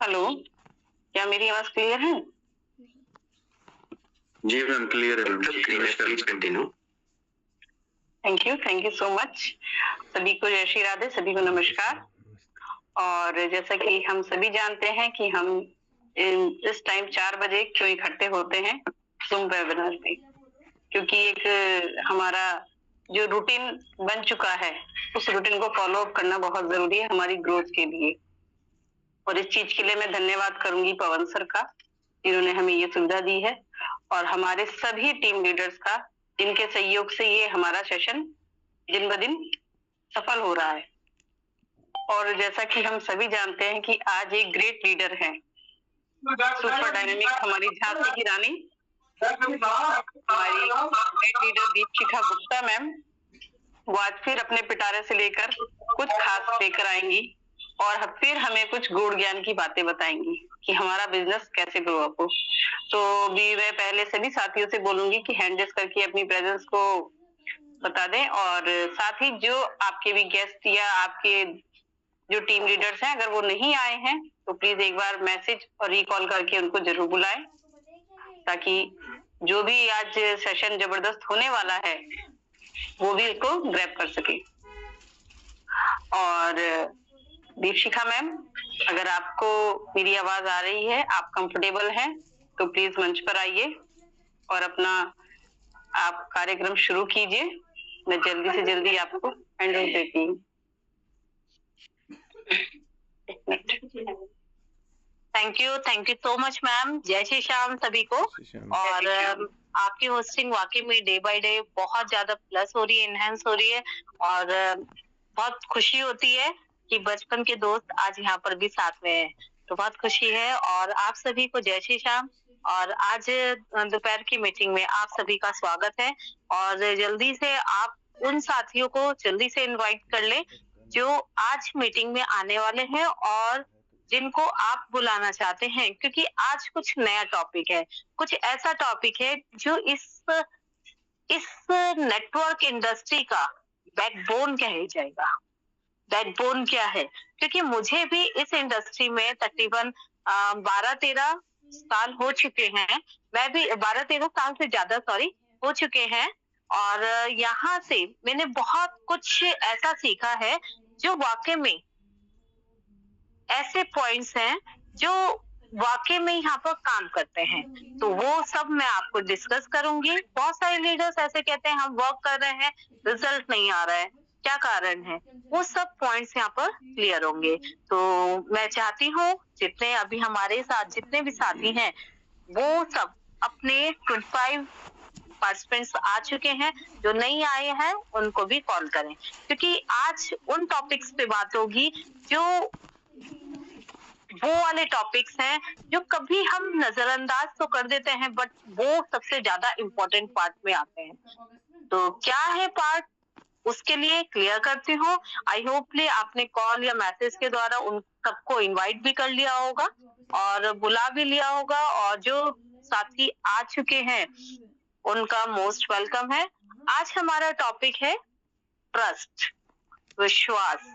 Hello, क्या मेरी आवाज क्लियर है? जी मैम, क्लियर है। Please continue. Thank you so much. सभी को जय श्री राधे, सभी को नमस्कार। और जैसा कि हम सभी जानते हैं कि हम इस टाइम 4 बजे क्यों इकट्ठे होते हैं ज़ूम वेबिनार पे, क्योंकि एक हमारा जो रूटीन बन चुका है उस रूटीन को फॉलो अप करना बहुत जरूरी है हमारी ग्रोथ के लिए। और इस चीज के लिए मैं धन्यवाद करूंगी पवन सर का, जिन्होंने हमें ये सुविधा दी है, और हमारे सभी टीम लीडर्स का, जिनके सहयोग से ये हमारा सेशन दिन ब दिन सफल हो रहा है। और जैसा कि हम सभी जानते हैं कि आज एक ग्रेट लीडर है, सुपर डायनेमिक हमारी झांसी की रानी, हमारी great leader Deepshikha Gupta ma'am, वो आज फिर अपने पिटारे से लेकर कुछ खास लेकर आएंगी और फिर हमें कुछ गुण ज्ञान की बातें बताएंगी कि हमारा बिजनेस कैसे ग्रो अप हो। तो भी मैं पहले सभी साथियों से बोलूंगी कि हैंड रेस करके अपनी प्रेजेंस को बता दें, और साथ ही जो आपके भी गेस्ट या आपके जो टीम लीडर्स हैं, अगर वो नहीं आए हैं तो प्लीज एक बार मैसेज और रिकॉल करके उनको जरूर बुलाएं, ताकि जो भी आज सेशन जबरदस्त होने वाला है वो भी इसको ग्रैब कर सके। और दीपशिखा मैम, अगर आपको मेरी आवाज आ रही है, आप कंफर्टेबल हैं, तो प्लीज मंच पर आइए और अपना आप कार्यक्रम शुरू कीजिए। मैं जल्दी से जल्दी आपको हैंडल देती हूँ। Thank you so much ma'am. जय श्री श्याम सभी को। और आपकी होस्टिंग वाकई में डे बाय डे बहुत ज्यादा प्लस हो रही है, इनहेंस हो रही है, और बहुत खुशी होती है कि बचपन के दोस्त आज यहाँ पर भी साथ में हैं, तो बहुत खुशी है। और आप सभी को जय श्री श्याम। और आज दोपहर की मीटिंग में आप सभी का स्वागत है, और जल्दी से आप उन साथियों को जल्दी से इनवाइट कर ले जो आज मीटिंग में आने वाले हैं और जिनको आप बुलाना चाहते हैं, क्योंकि आज कुछ नया टॉपिक है, कुछ ऐसा टॉपिक है जो इस नेटवर्क इंडस्ट्री का बैकबोन कहा जाएगा। बैकबोन क्या है? क्योंकि मुझे भी इस इंडस्ट्री में तकरीबन 12-13 साल हो चुके हैं। मैं भी 12-13 साल से ज्यादा हो चुके हैं, और यहाँ से मैंने बहुत कुछ ऐसा सीखा है जो वाकई में ऐसे पॉइंट्स हैं जो वाकई में यहाँ पर काम करते हैं। तो वो सब मैं आपको डिस्कस करूंगी। बहुत सारे लीडर्स ऐसे कहते हैं हम वर्क कर रहे हैं, रिजल्ट नहीं आ रहा है, क्या कारण है, वो सब पॉइंट्स यहाँ पर क्लियर होंगे। तो मैं चाहती हूँ जितने अभी हमारे साथ जितने भी साथी हैं वो सब अपने 25 पार्टिसिपेंट्स आ चुके हैं, जो नहीं आए हैं उनको भी कॉल करें, क्योंकि आज उन टॉपिक्स पे बात होगी जो वो वाले टॉपिक्स हैं जो कभी हम नजरअंदाज तो कर देते हैं, बट वो सबसे ज्यादा इम्पोर्टेंट पार्ट में आते हैं। तो क्या है पार्ट, उसके लिए क्लियर करती हूँ। आई होपली आपने कॉल या मैसेज के द्वारा उन सबको इनवाइट भी कर लिया होगा और बुला भी लिया होगा, और जो साथी आ चुके हैं उनका मोस्ट वेलकम है। आज हमारा टॉपिक है ट्रस्ट, विश्वास।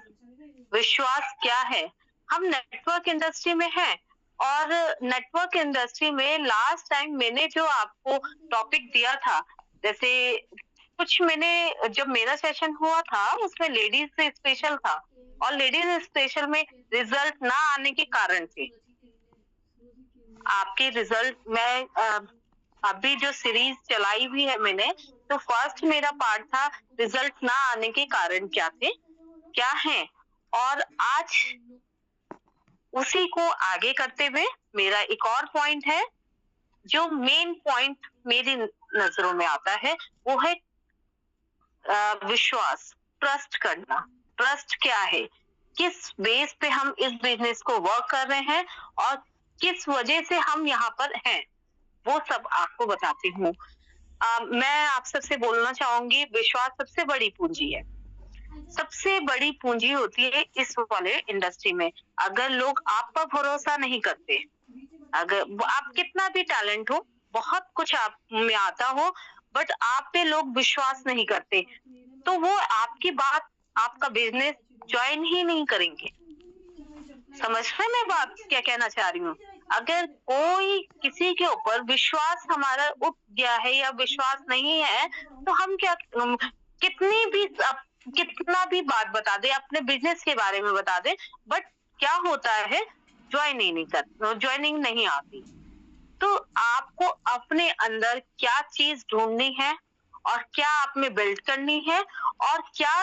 विश्वास क्या है? हम नेटवर्क इंडस्ट्री में हैं, और नेटवर्क इंडस्ट्री में लास्ट टाइम मैंने जो आपको टॉपिक दिया था, जैसे कुछ मैंने जब मेरा सेशन हुआ था उसमें लेडीज से स्पेशल था, और लेडीज स्पेशल में रिजल्ट ना आने के कारण थे। आपके रिजल्ट मैं अभी जो सीरीज चलाई हुई है मैंने, तो फर्स्ट मेरा पार्ट था रिजल्ट ना आने के कारण क्या थे, क्या है, और आज उसी को आगे करते हुए मेरा एक और पॉइंट है जो मेन पॉइंट मेरी नजरों में आता है, वो है विश्वास, ट्रस्ट करना। ट्रस्ट क्या है, किस बेस पे हम इस बिजनेस को वर्क कर रहे हैं और किस वजह से हम यहाँ पर हैं, वो सब आपको बताती हूँ। मैं आप सबसे बोलना चाहूंगी, विश्वास सबसे बड़ी पूंजी है, सबसे बड़ी पूंजी होती है इस वाले इंडस्ट्री में। अगर लोग आप पर भरोसा नहीं करते, अगर आप कितना भी टैलेंट हो, बहुत कुछ आप में आता हो, बट आप पे लोग विश्वास नहीं करते, तो वो आपकी बात, आपका बिजनेस ज्वाइन ही नहीं करेंगे। समझ रहे मैं बात क्या कहना चाह रही हूँ? अगर कोई किसी के ऊपर विश्वास हमारा उठ गया है या विश्वास नहीं है, तो हम क्या कितनी भी कितना भी बात बता दे, अपने बिजनेस के बारे में बता दे, बट क्या होता है, ज्वाइनिंग नहीं आती। तो आपको अपने अंदर क्या चीज ढूंढनी है और क्या आप में बिल्ड करनी है और क्या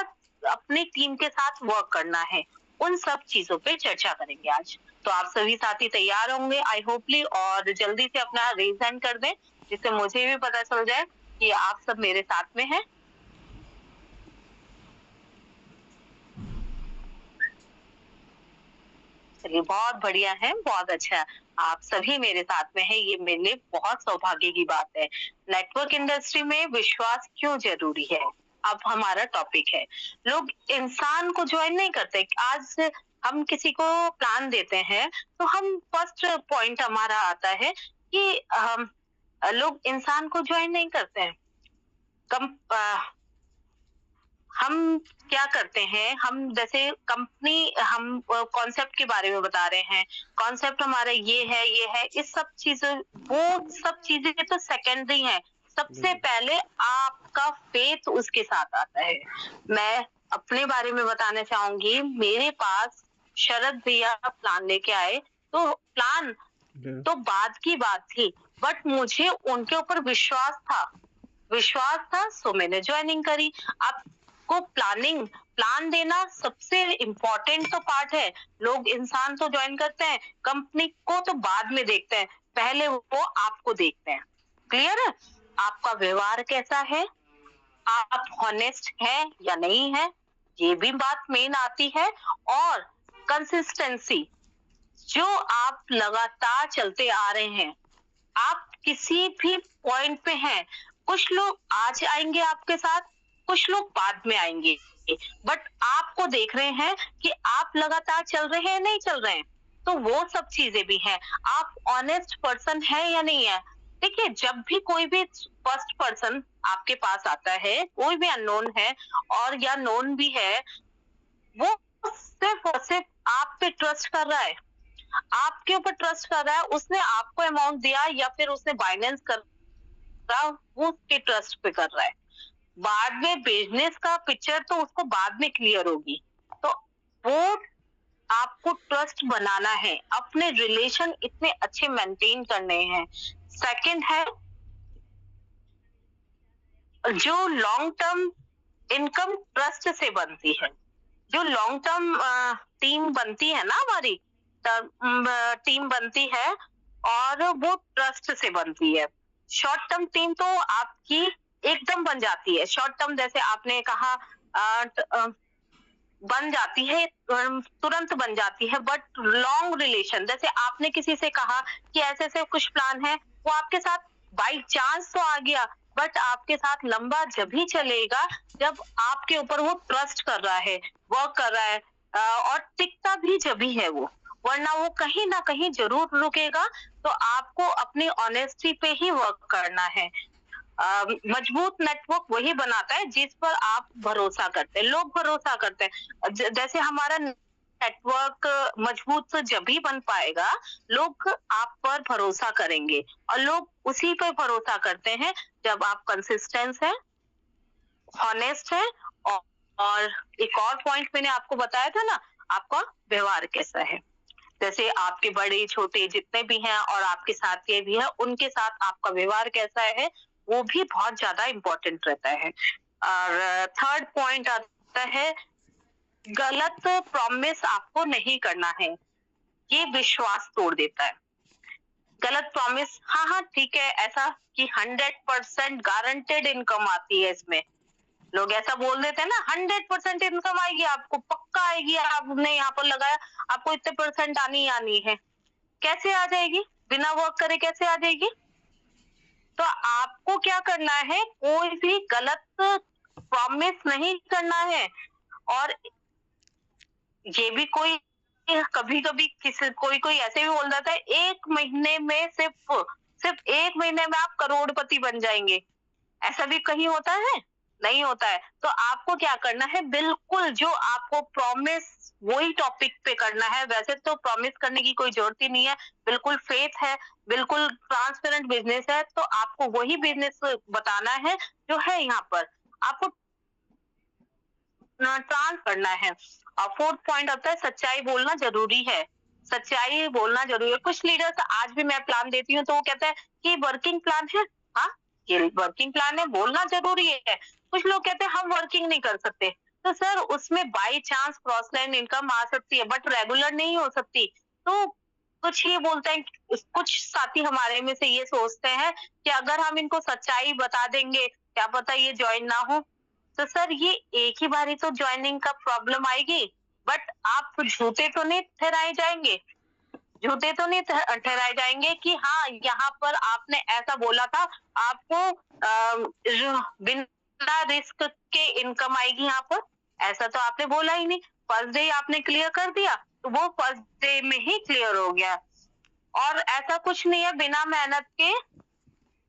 अपनी टीम के साथ वर्क करना है, उन सब चीजों पे चर्चा करेंगे आज। तो आप सभी साथी तैयार होंगे आई होपली, और जल्दी से अपना रेज हैंड कर दें जिससे मुझे भी पता चल जाए कि आप सब मेरे साथ में हैं। चलिए, बहुत बढ़िया है, बहुत अच्छा। आप सभी मेरे साथ में हैं, ये मेरे लिए बहुत सौभाग्य की बात है। नेटवर्क इंडस्ट्री में विश्वास क्यों जरूरी है, अब हमारा टॉपिक है। लोग इंसान को ज्वाइन नहीं करते। आज हम किसी को प्लान देते हैं तो हम फर्स्ट पॉइंट हमारा आता है कि लोग इंसान को ज्वाइन नहीं करते हैं। हम क्या करते हैं, हम जैसे कंपनी, हम कॉन्सेप्ट के बारे में बता रहे हैं, कॉन्सेप्ट हमारा ये है, इस सब चीजें, वो सब चीजें तो सेकेंडरी हैं। सबसे पहले आपका फेथ उसके साथ आता है। मैं अपने बारे में बताना चाहूंगी, मेरे पास शरद भैया प्लान लेके आए, तो प्लान तो बाद की बात थी, बट मुझे उनके ऊपर विश्वास था, सो मैंने ज्वाइनिंग करी। आपको प्लान देना सबसे इम्पोर्टेंट तो पार्ट है। लोग इंसान तो ज्वाइन करते हैं, कंपनी को तो बाद में देखते हैं, पहले वो आपको देखते हैं। क्लियर है? आपका व्यवहार कैसा है, आप हॉनेस्ट है या नहीं है, ये भी बात मेन आती है। और कंसिस्टेंसी, जो आप लगातार चलते आ रहे हैं, आप किसी भी पॉइंट पे हैं। कुछ लोग आज आएंगे आपके साथ, कुछ लोग बाद में आएंगे, बट आपको देख रहे हैं कि आप लगातार चल रहे हैं, नहीं चल रहे हैं, तो वो सब चीजें भी हैं। आप ऑनेस्ट पर्सन है या नहीं है। देखिए, जब भी कोई भी फर्स्ट पर्सन आपके पास आता है, कोई भी अननोन है और या नोन भी है, वो सिर्फ और सिर्फ आप पे ट्रस्ट कर रहा है, आपके ऊपर ट्रस्ट कर रहा है। उसने आपको अमाउंट दिया या फिर उसने बाइनेंस कर रहा, वो उसके ट्रस्ट पे कर रहा है। बाद में बिजनेस का पिक्चर तो उसको बाद में क्लियर होगी। तो वो आपको ट्रस्ट बनाना है, अपने रिलेशन इतने अच्छे मेंटेन करने हैं। सेकंड है, जो लॉन्ग टर्म इनकम ट्रस्ट से बनती है। जो लॉन्ग टर्म टीम बनती है ना, हमारी टीम बनती है और वो ट्रस्ट से बनती है। शॉर्ट टर्म टीम तो आपकी एकदम बन जाती है, शॉर्ट टर्म जैसे आपने कहा बन जाती है, तुरंत बन जाती है। बट लॉन्ग रिलेशन, जैसे आपने किसी से कहा कि ऐसे ऐसे कुछ प्लान है, वो आपके साथ बाई चांस तो आ गया, बट आपके साथ लंबा जब ही चलेगा जब आपके ऊपर वो ट्रस्ट कर रहा है, वर्क कर रहा है, और टिकता भी जब ही है वो, वरना वो कहीं ना कहीं जरूर रुकेगा। तो आपको अपनी ऑनेस्टी पे ही वर्क करना है। मजबूत नेटवर्क वही बनाता है जिस पर आप भरोसा करते हैं, लोग भरोसा करते हैं। जैसे हमारा नेटवर्क मजबूत तो जब ही बन पाएगा, लोग आप पर भरोसा करेंगे, और लोग उसी पर भरोसा करते हैं जब आप कंसिस्टेंट हैं, हॉनेस्ट है। और एक और पॉइंट मैंने आपको बताया था ना, आपका व्यवहार कैसा है। जैसे आपके बड़े छोटे जितने भी हैं और आपके साथी भी हैं, उनके साथ आपका व्यवहार कैसा है, वो भी बहुत ज्यादा इम्पोर्टेंट रहता है। और थर्ड पॉइंट आता है, गलत प्रॉमिस आपको नहीं करना है, ये विश्वास तोड़ देता है। गलत प्रॉमिस, हाँ ठीक है, ऐसा कि 100% गारंटेड इनकम आती है इसमें, लोग ऐसा बोल देते हैं ना, 100% इनकम आएगी, आपको पक्का आएगी, आपने यहाँ पर लगाया, आपको इतने परसेंट आनी है। कैसे आ जाएगी, बिना वर्क करे कैसे आ जाएगी। तो आपको क्या करना है, कोई भी गलत प्रॉमिस नहीं करना है। और ये भी कभी कभी कोई ऐसे भी बोल जाता है, एक महीने में सिर्फ 1 महीने में आप करोड़पति बन जाएंगे, ऐसा भी कहीं होता है। नहीं होता है। तो आपको क्या करना है, बिल्कुल जो आपको प्रॉमिस वही टॉपिक पे करना है। वैसे तो प्रॉमिस करने की कोई जरूरत ही नहीं है, बिल्कुल फेथ है, बिल्कुल ट्रांसपेरेंट बिजनेस है, तो आपको वही बिजनेस बताना है जो है यहाँ पर। आपको ट्रांस करना है। और फोर्थ पॉइंट होता है सच्चाई बोलना जरूरी है। सच्चाई बोलना जरूरी है। कुछ लीडर्स आज भी मैं प्लान देती हूँ तो वो कहते हैं कि वर्किंग प्लान है। हाँ, ये वर्किंग प्लान है, बोलना जरूरी है। कुछ लोग कहते हैं हम वर्किंग नहीं कर सकते। तो सर उसमें by chance cross line income आ सकती है बट रेगुलर नहीं हो सकती। तो कुछ ये बोलते हैं, कुछ साथी हमारे में से ये सोचते हैं कि अगर हम इनको सच्चाई बता देंगे क्या पता ये ज्वाइन ना हो। तो सर ये एक ही बारी तो ज्वाइनिंग का प्रॉब्लम आएगी, बट आप झूठे तो नहीं ठहराए जाएंगे। झूठे तो नहीं ठहराए जाएंगे कि हाँ यहाँ पर आपने ऐसा बोला था, आपको बिना रिस्क के इनकम आएगी यहाँ पर। ऐसा तो आपने बोला ही नहीं। फर्स्ट डे आपने क्लियर कर दिया तो वो फर्स्ट डे में ही क्लियर हो गया। और ऐसा कुछ नहीं है बिना मेहनत के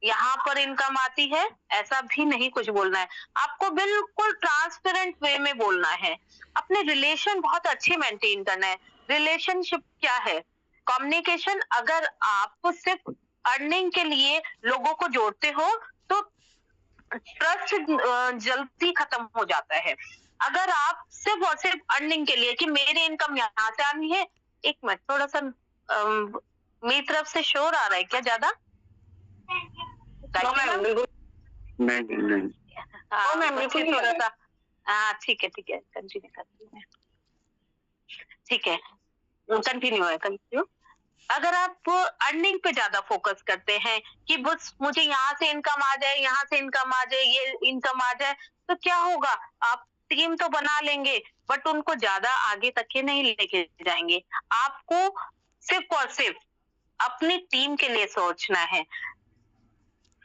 यहाँ पर इनकम आती है, ऐसा भी नहीं कुछ बोलना है। आपको बिल्कुल ट्रांसपेरेंट वे में बोलना है। अपने रिलेशन बहुत अच्छे मेंटेन करना है। रिलेशनशिप क्या है? कम्युनिकेशन। अगर आप सिर्फ अर्निंग के लिए लोगों को जोड़ते हो तो ट्रस्ट जल्दी खत्म हो जाता है। अगर आप सिर्फ और सिर्फ अर्निंग के लिए कि मेरी इनकम यहाँ से आनी है। एक मिनट, थोड़ा सा मेरी तरफ से शोर आ रहा है क्या ज्यादा? नहीं। थोड़ा सा। हाँ ठीक है कंटिन्यू करती हूँ। ठीक है, कंटिन्यू। अगर आप अर्निंग पे ज्यादा फोकस करते हैं कि बस मुझे यहाँ से इनकम आ जाए, यहाँ से इनकम आ जाए, ये इनकम आ जाए, तो क्या होगा? आप टीम तो बना लेंगे बट उनको ज्यादा आगे तक के नहीं लेके जाएंगे। आपको सिर्फ और सिर्फ अपनी टीम के लिए सोचना है।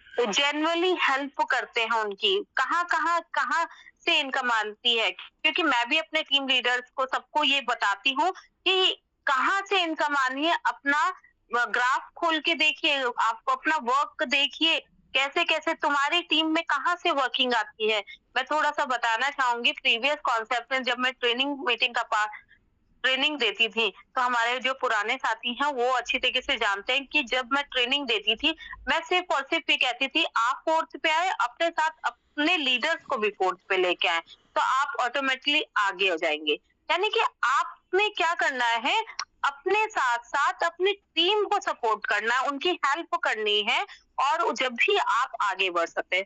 जेन्युइनली हेल्प करते हैं उनकी, कहाँ से इनकम आती है, क्योंकि मैं भी अपने टीम लीडर्स को सबको ये बताती हूँ कि कहाँ से इनकम आनी है। अपना ग्राफ खोल के देखिए, आपको अपना वर्क देखिए, कैसे कैसे तुम्हारी टीम में कहाँ से वर्किंग आती है। मैं थोड़ा सा बताना चाहूंगी। प्रीवियस कॉन्सेप्ट में जब मैं ट्रेनिंग देती थी तो हमारे जो पुराने साथी हैं वो अच्छी तरीके से जानते हैं कि जब मैं ट्रेनिंग देती थी मैं सिर्फ और सिर्फ ये कहती थी आप फोर्थ पे आए, अपने साथ अपने लीडर्स को भी फोर्थ पे लेके आए तो आप ऑटोमेटिकली आगे हो जाएंगे। यानी कि आपने क्या करना है, अपने साथ साथ अपनी टीम को सपोर्ट करना है, उनकी हेल्प करनी है और जब भी आप आगे बढ़ सकते हैं।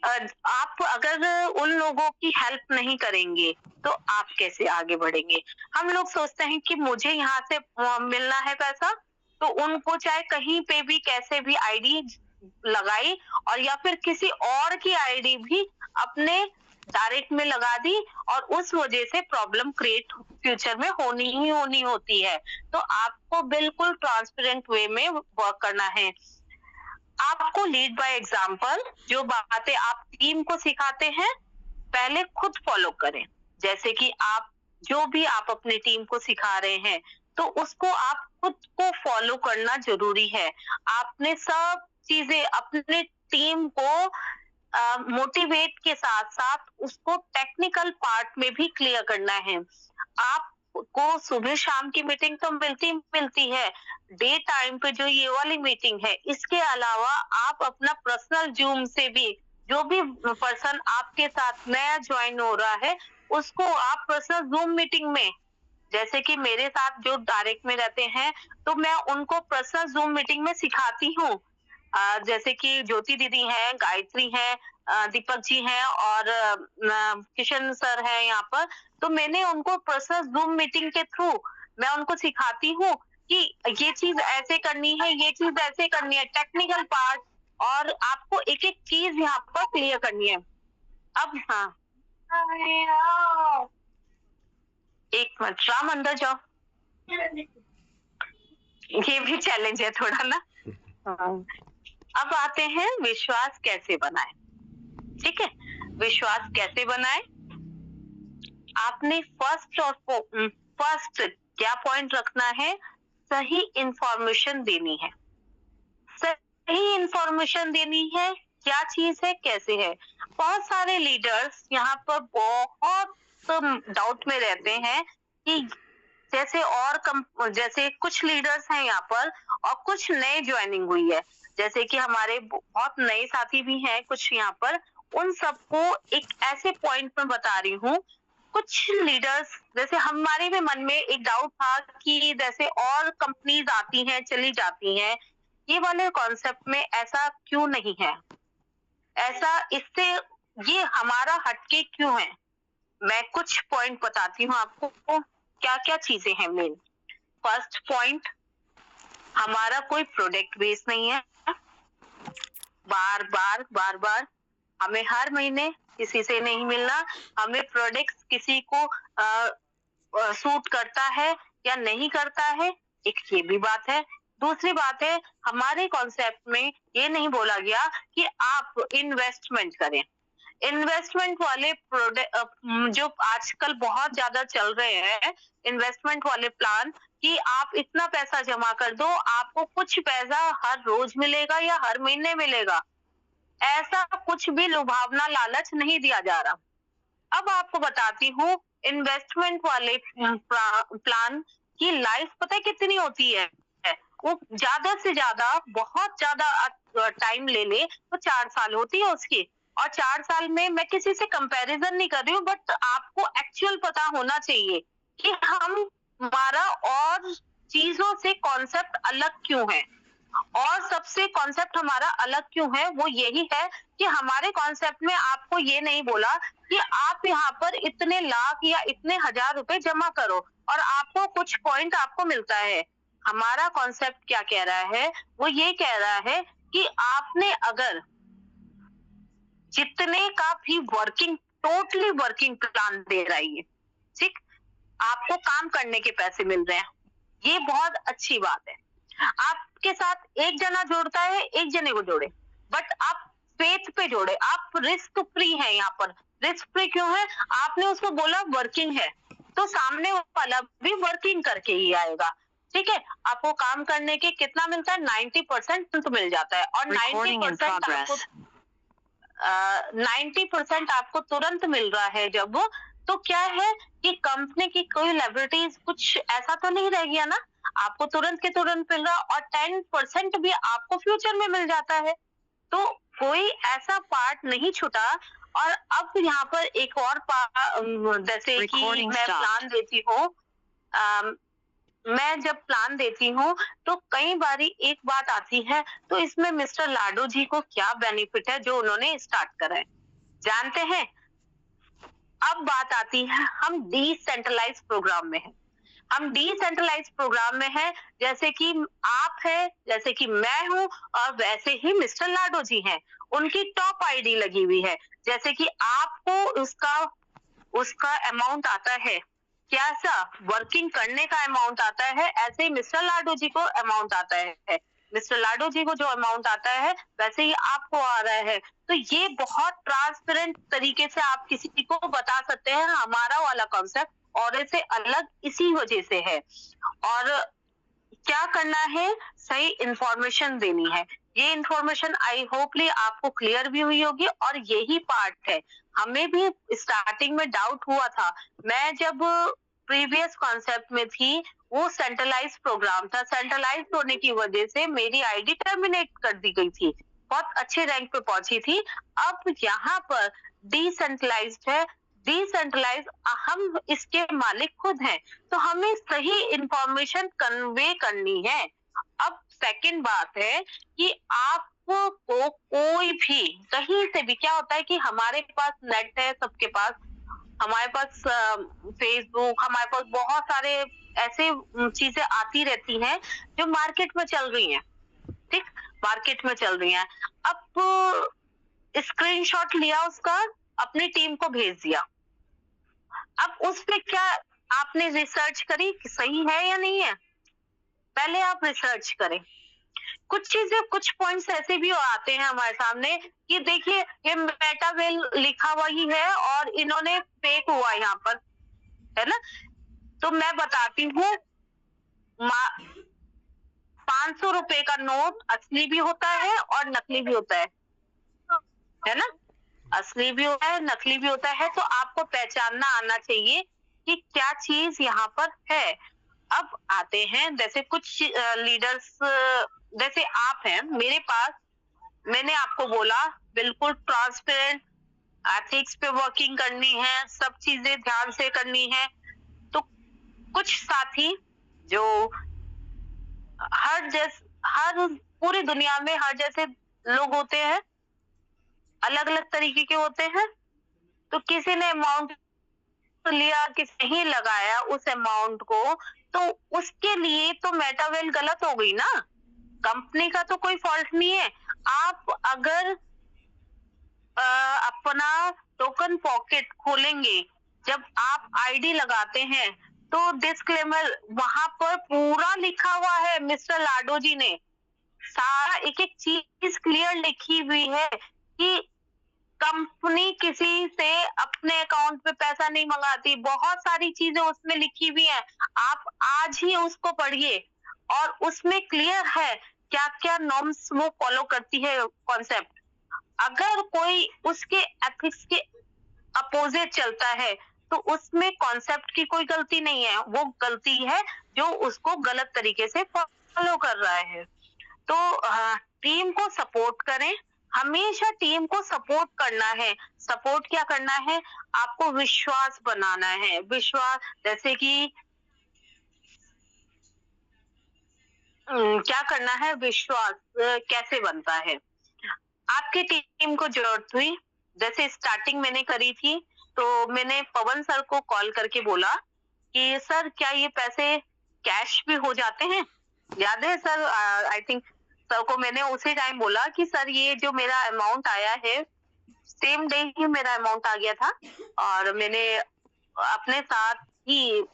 आप अगर उन लोगों की हेल्प नहीं करेंगे तो आप कैसे आगे बढ़ेंगे? हम लोग सोचते हैं कि मुझे यहाँ से मिलना है पैसा, तो उनको चाहे कहीं पे भी कैसे भी आईडी लगाई और या फिर किसी और की आईडी भी अपने डायरेक्ट में लगा दी और उस वजह से प्रॉब्लम क्रिएट फ्यूचर में होनी ही होनी होती है। तो आपको बिल्कुल ट्रांसपेरेंट वे में वर्क करना है। आपको लीड बाय एग्जाम्पल, जो बातें आप टीम को सिखाते हैं पहले खुद फॉलो करें। जैसे कि आप जो भी आप अपनी टीम को सिखा रहे हैं तो उसको आप खुद को फॉलो करना जरूरी है। आपने सब चीजें अपने टीम को मोटिवेट के साथ साथ उसको टेक्निकल पार्ट में भी क्लियर करना है। आपको सुबह शाम की मीटिंग तो मिलती है, डे टाइम पे जो ये वाली मीटिंग है, इसके अलावा आप अपना पर्सनल जूम से भी जो भी पर्सन आपके साथ नया ज्वाइन हो रहा है उसको आप पर्सनल जूम मीटिंग में, जैसे कि मेरे साथ जो डायरेक्ट में रहते हैं तो मैं उनको पर्सनल जूम मीटिंग में सिखाती हूँ। जैसे कि ज्योति दीदी हैं, गायत्री हैं, दीपक जी हैं और किशन सर है यहाँ पर। तो मैंने उनको पर्सनल जूम मीटिंग के थ्रू मैं उनको सिखाती हूँ कि ये चीज ऐसे करनी है, ये चीज ऐसे करनी है, टेक्निकल पार्ट, और आपको एक एक चीज यहाँ पर क्लियर करनी है। अब हाँ, एक मिनट राम, अंदर जाओ। ये भी चैलेंज है थोड़ा ना। अब आते हैं विश्वास कैसे बनाए। ठीक है, विश्वास कैसे बनाए? आपने फर्स्ट क्या पॉइंट रखना है? सही इंफॉर्मेशन देनी है। सही इंफॉर्मेशन देनी है, क्या चीज है, कैसे है। बहुत सारे लीडर्स यहाँ पर बहुत डाउट में रहते हैं कि जैसे कुछ लीडर्स हैं यहाँ पर और कुछ नए ज्वाइनिंग हुई है, जैसे कि हमारे बहुत नए साथी भी हैं कुछ यहाँ पर। उन सबको एक ऐसे पॉइंट में बता रही हूँ। कुछ लीडर्स, जैसे हमारे भी मन में एक डाउट था कि जैसे और कंपनीज आती हैं चली जाती हैं, ये वाले कॉन्सेप्ट में ऐसा क्यों नहीं है, ऐसा इससे ये हमारा हटके क्यों है। मैं कुछ पॉइंट बताती हूँ आपको, क्या क्या चीजें हैं मेन। फर्स्ट पॉइंट, हमारा कोई प्रोडक्ट बेस नहीं है। बार बार हमें हर महीने किसी से नहीं मिलना, हमें प्रोडक्ट्स किसी को सूट करता है या नहीं करता है, एक ये भी बात है। दूसरी बात है, हमारे कॉन्सेप्ट में ये नहीं बोला गया कि आप इन्वेस्टमेंट करें। इन्वेस्टमेंट वाले प्रोडक्ट जो आजकल बहुत ज्यादा चल रहे हैं, इन्वेस्टमेंट वाले प्लान कि आप इतना पैसा जमा कर दो, आपको कुछ पैसा हर रोज मिलेगा या हर महीने मिलेगा, ऐसा कुछ भी लुभावना लालच नहीं दिया जा रहा। अब आपको बताती हूँ, इन्वेस्टमेंट वाले प्लान की लाइफ पता है कितनी होती है। वो ज्यादा से ज्यादा, बहुत ज्यादा टाइम ले ले तो 4 साल होती है उसकी। और 4 साल में मैं किसी से कंपैरिजन नहीं कर रही हूँ, बट आपको एक्चुअल पता होना चाहिए कि हम हमारा और चीजों से कॉन्सेप्ट अलग क्यों है। और सबसे कॉन्सेप्ट हमारा अलग क्यों है, वो यही है कि हमारे कॉन्सेप्ट में आपको ये नहीं बोला कि आप यहाँ पर इतने लाख या इतने हजार रुपए जमा करो और आपको कुछ पॉइंट आपको मिलता है। हमारा कॉन्सेप्ट क्या कह रहा है, वो ये कह रहा है कि आपने अगर जितने का भी वर्किंग, टोटली वर्किंग प्लान दे रहा है ये, ठीक, आपको काम करने के पैसे मिल रहे हैं, ये बहुत अच्छी बात है। आपके साथ एक जना जोड़ता है, एक जने को जोड़े, बट आप फेथ पे जोड़े, आप रिस्क फ्री है। यहाँ पर रिस्क फ्री क्यों है, आपने उसको बोला वर्किंग है, तो सामने वाला भी वर्किंग करके ही आएगा। ठीक है, आपको काम करने के कितना मिलता है, 90% मिल जाता है। और 90% आपको तुरंत मिल रहा है जब, तो क्या है कि कंपनी की कोई लायबिलिटीज कुछ ऐसा तो नहीं रह गया ना, आपको तुरंत के तुरंत मिल रहा, और 10% भी आपको फ्यूचर में मिल जाता है, तो कोई ऐसा पार्ट नहीं छूटा। और अब यहाँ पर एक और जैसे कि मैं प्लान देती हूँ, मैं जब प्लान देती हूँ तो कई बारी एक बात आती है, तो इसमें मिस्टर लाडो जी को क्या बेनिफिट है जो उन्होंने स्टार्ट करा है, जानते हैं। अब बात आती है, हम डिसेंट्रलाइज प्रोग्राम में हैं। हम डिसेंट्रलाइज प्रोग्राम में हैं, जैसे कि आप है, जैसे कि मैं हूँ, और वैसे ही मिस्टर लाडो जी हैं। उनकी टॉप आईडी लगी हुई है, जैसे कि आपको उसका उसका अमाउंट आता है, कैसा वर्किंग करने का अमाउंट आता है, ऐसे ही मिस्टर लाडो जी को अमाउंट आता है। मिस्टर लाडो जी को जो अमाउंट आता है वैसे ही आपको आ रहा है। तो ये बहुत ट्रांसपेरेंट तरीके से आप किसी को बता सकते हैं हमारा वाला कॉन्सेप्ट और से अलग इसी वजह से है। और क्या करना है, सही इंफॉर्मेशन देनी है। ये इंफॉर्मेशन आई होपली आपको क्लियर भी हुई होगी, और यही पार्ट है। हमें भी स्टार्टिंग में डाउट हुआ था, मैं जब प्रीवियस कॉन्सेप्ट में थी, वो सेंट्रलाइज प्रोग्राम था, सेंट्रलाइज होने की वजह से मेरी आईडी टर्मिनेट कर दी गई थी, बहुत अच्छे रैंक पे पहुंची थी। अब यहाँ पर डिसेंट्रलाइज्ड है, डिसेंट्रलाइज हम इसके मालिक खुद हैं, तो हमें सही इंफॉर्मेशन कन्वे करनी है। अब सेकंड बात है कि आपको कोई भी कहीं से भी, क्या होता है कि हमारे पास नेट है, सबके पास, हमारे पास फेसबुक, हमारे पास बहुत सारे ऐसे चीजें आती रहती हैं जो मार्केट में चल रही हैं, ठीक, मार्केट में चल रही हैं। अब स्क्रीनशॉट लिया उसका, अपनी टीम को भेज दिया। अब उस पे क्या आपने रिसर्च करी कि सही है या नहीं है, पहले आप रिसर्च करें। कुछ चीजें, कुछ पॉइंट्स ऐसे भी आते हैं हमारे सामने कि देखिए ये मेटावेल लिखा हुआ ही है और इन्होंने फेक हुआ यहाँ पर, है ना। तो मैं बताती हूँ, 500 रुपए का नोट असली भी होता है और नकली भी होता है। है ना? असली भी होता है, नकली भी होता है, तो आपको पहचानना आना चाहिए कि क्या चीज़ यहाँ पर है। अब आते हैं जैसे कुछ लीडर्स, जैसे आप हैं, मेरे पास मैंने आपको बोला बिल्कुल ट्रांसपेरेंट एथिक्स पे वर्किंग करनी है, सब चीज़ें ध्यान से करनी है। तो कुछ साथी जो हर पूरी दुनिया में हर जैसे लोग होते हैं, अलग-अलग तरीके के होते हैं। तो किसी ने अमाउंट लिया, किसी नहीं लगाया उस अमाउंट को, तो उसके लिए तो मेटावेल गलत हो गई ना। कंपनी का तो कोई फॉल्ट नहीं है। आप अगर अपना टोकन पॉकेट खोलेंगे, जब आप आईडी लगाते हैं, तो डिस्क्लेमर वहां पर पूरा लिखा हुआ है, मिस्टर लाडो जी ने सारा एक एक चीज क्लियर लिखी हुई है कि कंपनी किसी से अपने अकाउंट पे पैसा नहीं मंगाती। बहुत सारी चीजें उसमें लिखी हुई है, आप आज ही उसको पढ़िए और उसमें क्लियर है क्या क्या नॉर्म्स वो फॉलो करती है, कॉन्सेप्ट। अगर कोई उसके एथिक्स के अपोजिट चलता है, तो उसमें कॉन्सेप्ट की कोई गलती नहीं है, वो गलती है जो उसको गलत तरीके से फॉलो कर रहा है। तो टीम को सपोर्ट करें, हमेशा टीम को सपोर्ट करना है। सपोर्ट क्या करना है? आपको विश्वास बनाना है। विश्वास जैसे कि क्या करना है, विश्वास कैसे बनता है? आपकी टीम को जरूरत हुई, जैसे स्टार्टिंग मैंने करी थी, तो मैंने पवन सर को कॉल करके बोला कि सर क्या ये पैसे कैश भी हो जाते हैं? याद है सर, आई थिंक सर को मैंने उसी टाइम बोला कि सर ये जो मेरा अमाउंट आया है, सेम डे ही मेरा अमाउंट आ गया था और मैंने अपने साथ ही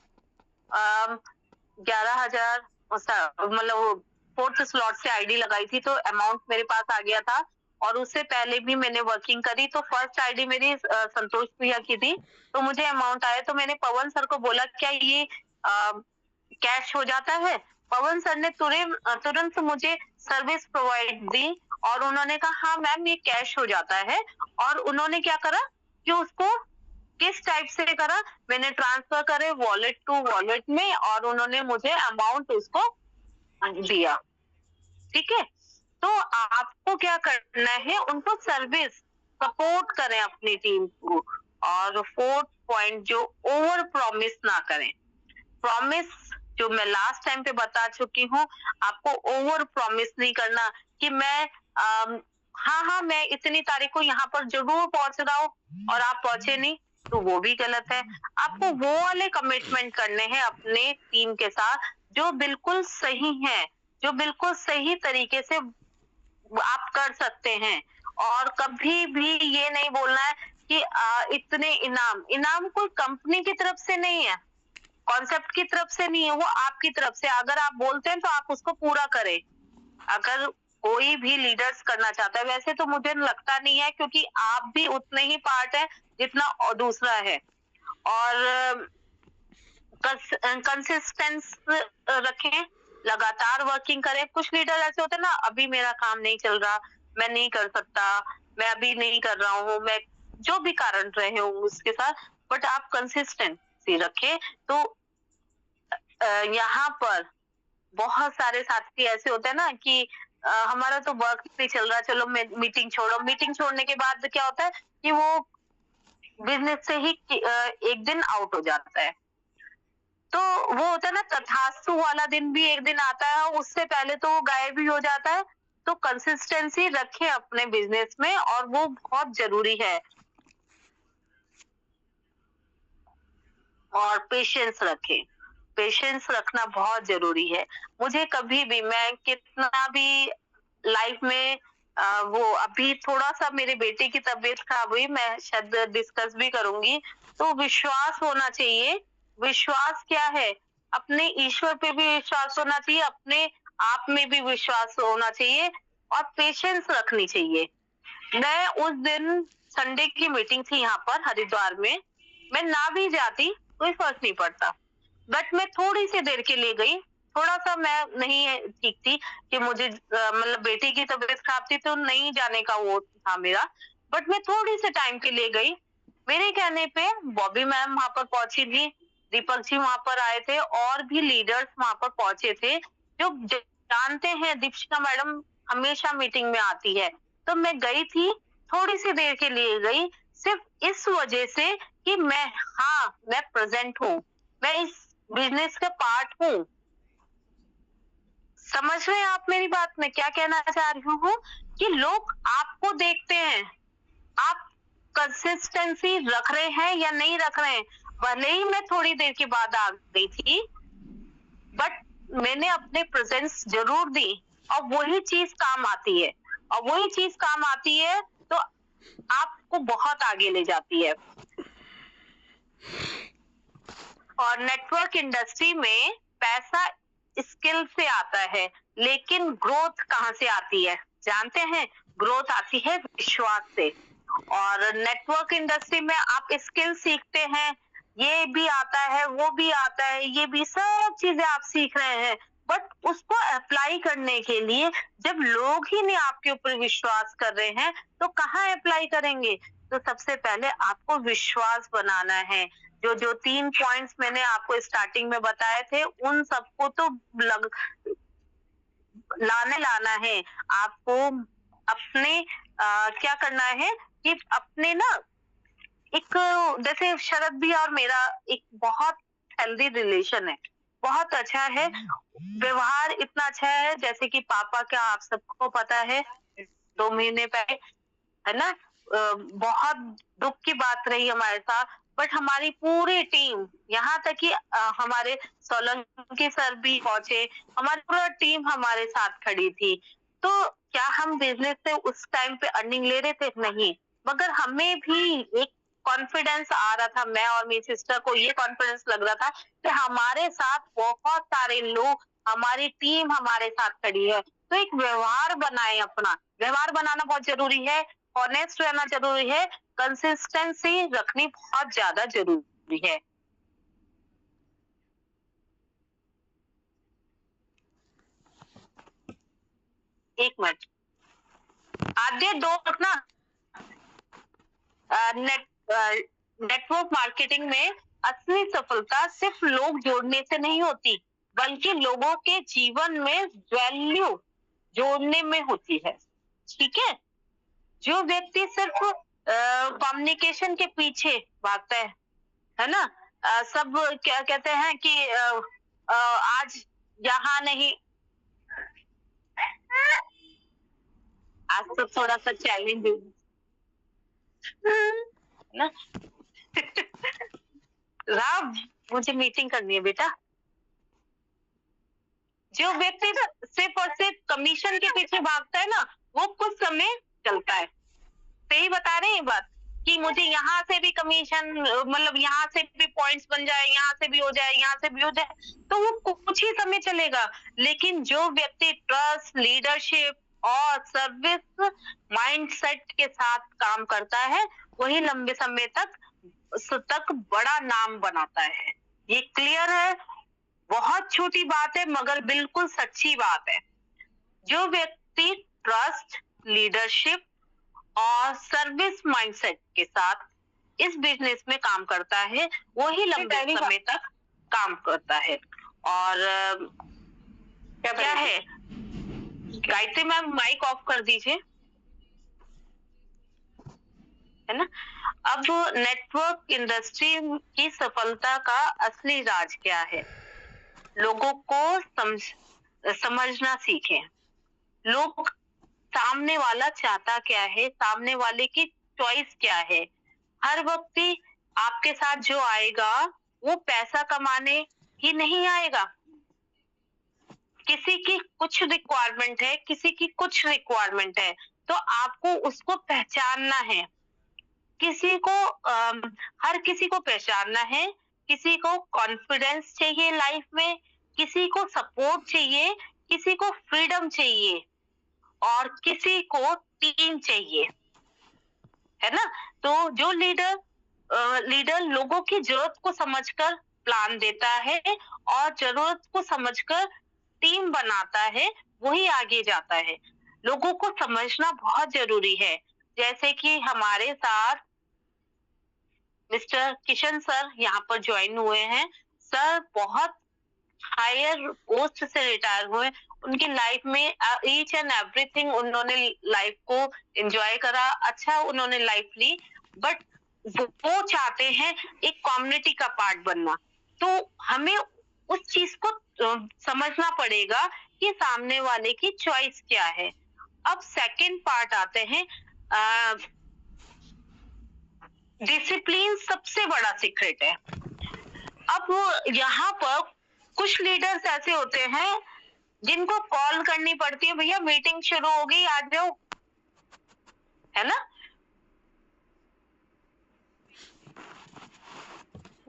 11,000 मतलब फोर्थ स्लॉट से आईडी लगाई थी, तो अमाउंट मेरे पास आ गया था। और उससे पहले भी मैंने वर्किंग करी, तो फर्स्ट आईडी मेरी संतोष भैया की थी, तो मुझे अमाउंट आया, तो मैंने पवन सर को बोला क्या ये कैश हो जाता है? पवन सर ने तुरंत मुझे सर्विस प्रोवाइड दी और उन्होंने कहा हाँ मैम ये कैश हो जाता है। और उन्होंने क्या करा कि उसको किस टाइप से करा, मैंने ट्रांसफर करे वॉलेट टू वॉलेट में और उन्होंने मुझे अमाउंट उसको दिया। ठीक है? तो आपको क्या करना है, उनको सर्विस सपोर्ट करें अपनी टीम को। और फोर्थ पॉइंट, जो ओवर प्रॉमिस ना करें। प्रॉमिस जो मैं लास्ट टाइम पे बता चुकी हूँ, आपको ओवर प्रॉमिस नहीं करना कि मैं हाँ मैं इतनी तारीख को यहाँ पर जरूर पहुंच रहा हूँ और आप पहुंचे नहीं, तो वो भी गलत है। आपको वो वाले कमिटमेंट करने हैं अपने टीम के साथ जो बिल्कुल सही है, जो बिल्कुल सही तरीके से आप कर सकते हैं। और कभी भी ये नहीं बोलना है कि इतने इनाम कोई कंपनी की तरफ से नहीं है, कॉन्सेप्ट की तरफ से नहीं है, वो आपकी तरफ से। अगर आप बोलते हैं तो आप उसको पूरा करें। अगर कोई भी लीडर्स करना चाहता है, वैसे तो मुझे लगता नहीं है क्योंकि आप भी उतने ही पार्ट है जितना और दूसरा है। और कंसिस्टेंस रखें, लगातार वर्किंग करें। कुछ लीडर ऐसे होते हैं ना, अभी मेरा काम नहीं चल रहा, मैं नहीं कर सकता, मैं अभी नहीं कर रहा हूँ, मैं जो भी कारण रहे हो उसके साथ, बट आप कंसिस्टेंसी रखें। तो यहाँ पर बहुत सारे साथी ऐसे होते हैं ना कि हमारा तो वर्क नहीं चल रहा, चलो मीटिंग छोड़ो। मीटिंग छोड़ने के बाद क्या होता है कि वो बिजनेस से ही एक दिन आउट हो जाता है। तो वो होता है ना, तथास्तु वाला दिन भी एक दिन आता है, उससे पहले तो वो गायब ही हो जाता है। तो कंसिस्टेंसी रखें अपने बिजनेस में और वो बहुत जरूरी है। और पेशेंस रखें, पेशेंस रखना बहुत जरूरी है। मुझे कभी भी, मैं कितना भी लाइफ में वो अभी थोड़ा सा मेरे बेटे की तबीयत खराब हुई, मैं शायद डिस्कस भी करूंगी। तो विश्वास होना चाहिए। विश्वास क्या है? अपने ईश्वर पे भी विश्वास होना चाहिए, अपने आप में भी विश्वास होना चाहिए और पेशेंस रखनी चाहिए। मैं उस दिन संडे की मीटिंग थी यहाँ पर हरिद्वार में, मैं ना भी जाती कोई फर्क नहीं पड़ता, बट मैं थोड़ी सी देर के लिए गई। थोड़ा सा मैं नहीं ठीक थी कि मुझे मतलब बेटी की तबीयत खराब थी, तो नहीं जाने का वो था मेरा। बट मैं थोड़ी से टाइम के लिए गई। मेरे कहने पे बॉबी मैम वहां पर पहुंची थी, दीपक जी वहां पर आए थे और भी लीडर्स वहां पर पहुंचे थे जो जानते हैं दीपिका मैडम हमेशा मीटिंग में आती है। तो मैं गई थी, थोड़ी सी देर के लिए गई, सिर्फ इस वजह से कि मैं प्रेजेंट हूँ, मैं इस बिजनेस का पार्ट हूँ। समझ रहे हैं आप मेरी बात? मैं क्या कहना चाह रही हूँ कि लोग आपको देखते हैं, आप कंसिस्टेंसी रख रहे हैं या नहीं रख रहे हैं। भले ही मैं थोड़ी देर के बाद आ गई थी, बट मैंने अपने प्रेजेंस जरूर दी और वही चीज काम आती है, और वही चीज काम आती है तो आपको बहुत आगे ले जाती है। और नेटवर्क इंडस्ट्री में पैसा स्किल से आता है, लेकिन ग्रोथ कहाँ से आती है जानते हैं? ग्रोथ आती है विश्वास से। और नेटवर्क इंडस्ट्री में आप स्किल सीखते हैं, ये भी आता है, वो भी आता है, ये भी सब चीजें आप सीख रहे हैं, बट उसको अप्लाई करने के लिए जब लोग ही नहीं आपके ऊपर विश्वास कर रहे हैं तो कहाँ अप्लाई करेंगे? तो सबसे पहले आपको विश्वास बनाना है। जो जो 3 पॉइंट्स मैंने आपको स्टार्टिंग में बताए थे उन सबको तो लाना है आपको। अपने क्या करना है कि अपने ना एक, जैसे शरद भी और मेरा एक बहुत हेल्दी रिलेशन है, बहुत अच्छा है, व्यवहार इतना अच्छा है। जैसे कि पापा का आप सबको पता है 2 महीने पहले, है ना, बहुत दुख की बात रही हमारे साथ, बट हमारी पूरी टीम, यहाँ तक कि हमारे सोलंकी सर भी पहुंचे, हमारी पूरा टीम हमारे साथ खड़ी थी। तो क्या हम बिजनेस से उस टाइम पे अर्निंग ले रहे थे? नहीं, मगर हमें भी एक कॉन्फिडेंस आ रहा था, मैं और मेरी सिस्टर को ये कॉन्फिडेंस लग रहा था कि हमारे साथ बहुत सारे लोग, हमारी टीम हमारे साथ खड़ी है। तो एक व्यवहार बनाए, अपना व्यवहार बनाना बहुत जरूरी है, ऑनेस्ट रहना जरूरी है, कंसिस्टेंसी रखनी बहुत ज्यादा जरूरी है। एक मिनट आद्य, दो रखना। नेटवर्क मार्केटिंग में असली सफलता सिर्फ लोग जोड़ने से नहीं होती, बल्कि लोगों के जीवन में वैल्यू जोड़ने में होती है। ठीक है? जो व्यक्ति सिर्फ कम्युनिकेशन के पीछे भागता है ना, सब क्या कहते हैं कि आज यहाँ नहीं, आज तो थोड़ा सा चैलेंज ना राम, मुझे मीटिंग करनी है बेटा। जो व्यक्ति सिर्फ और सिर्फ कमीशन के पीछे भागता है ना, वो कुछ समय चलता है। सही बता रहे हैं ये बात कि मुझे यहाँ से भी कमीशन, मतलब यहाँ से भी पॉइंट्स बन जाए, यहाँ से भी हो जाए, यहाँ से भी हो जाए, तो वो कुछ ही समय चलेगा। लेकिन जो व्यक्ति ट्रस्ट, लीडरशिप और सर्विस माइंडसेट के साथ काम करता है, वही लंबे समय तक बड़ा नाम बनाता है। ये क्लियर है? बहुत छोटी बात है मगर बिल्कुल सच्ची बात है। जो व्यक्ति ट्रस्ट, लीडरशिप और सर्विस माइंडसेट के साथ इस बिजनेस में काम करता है, वही लंबे समय तक काम करता है। और क्या है, गायत्री मैम माइक ऑफ कर दीजिए, है ना। अब नेटवर्क इंडस्ट्री की सफलता का असली राज क्या है? लोगों को समझना सीखें। लोग सामने वाला चाहता क्या है, सामने वाले की चॉइस क्या है। हर व्यक्ति आपके साथ जो आएगा वो पैसा कमाने ही नहीं आएगा। किसी की कुछ रिक्वायरमेंट है, किसी की कुछ रिक्वायरमेंट है, तो आपको उसको पहचानना है। हर किसी को पहचानना है। किसी को कॉन्फिडेंस चाहिए लाइफ में, किसी को सपोर्ट चाहिए, किसी को फ्रीडम चाहिए और किसी को टीम चाहिए, है ना। तो जो लीडर लोगों की जरूरत को समझकर प्लान देता है और जरूरत को समझकर टीम बनाता है, वही आगे जाता है। लोगों को समझना बहुत जरूरी है। जैसे कि हमारे साथ मिस्टर किशन सर यहाँ पर ज्वाइन हुए हैं। सर बहुत हायर पोस्ट से रिटायर हुए। उनकी लाइफ में ईच एंड एवरीथिंग उन्होंने लाइफ को एंजॉय करा, अच्छा उन्होंने लाइफ ली, बट वो चाहते हैं एक कम्युनिटी का पार्ट बनना। तो हमें उस चीज को समझना पड़ेगा कि सामने वाले की चॉइस क्या है। अब सेकंड पार्ट आते हैं, डिसिप्लिन सबसे बड़ा सीक्रेट है। अब यहाँ पर कुछ लीडर्स ऐसे होते हैं जिनको कॉल करनी पड़ती है, भैया मीटिंग शुरू हो गई आ जाओ, है ना।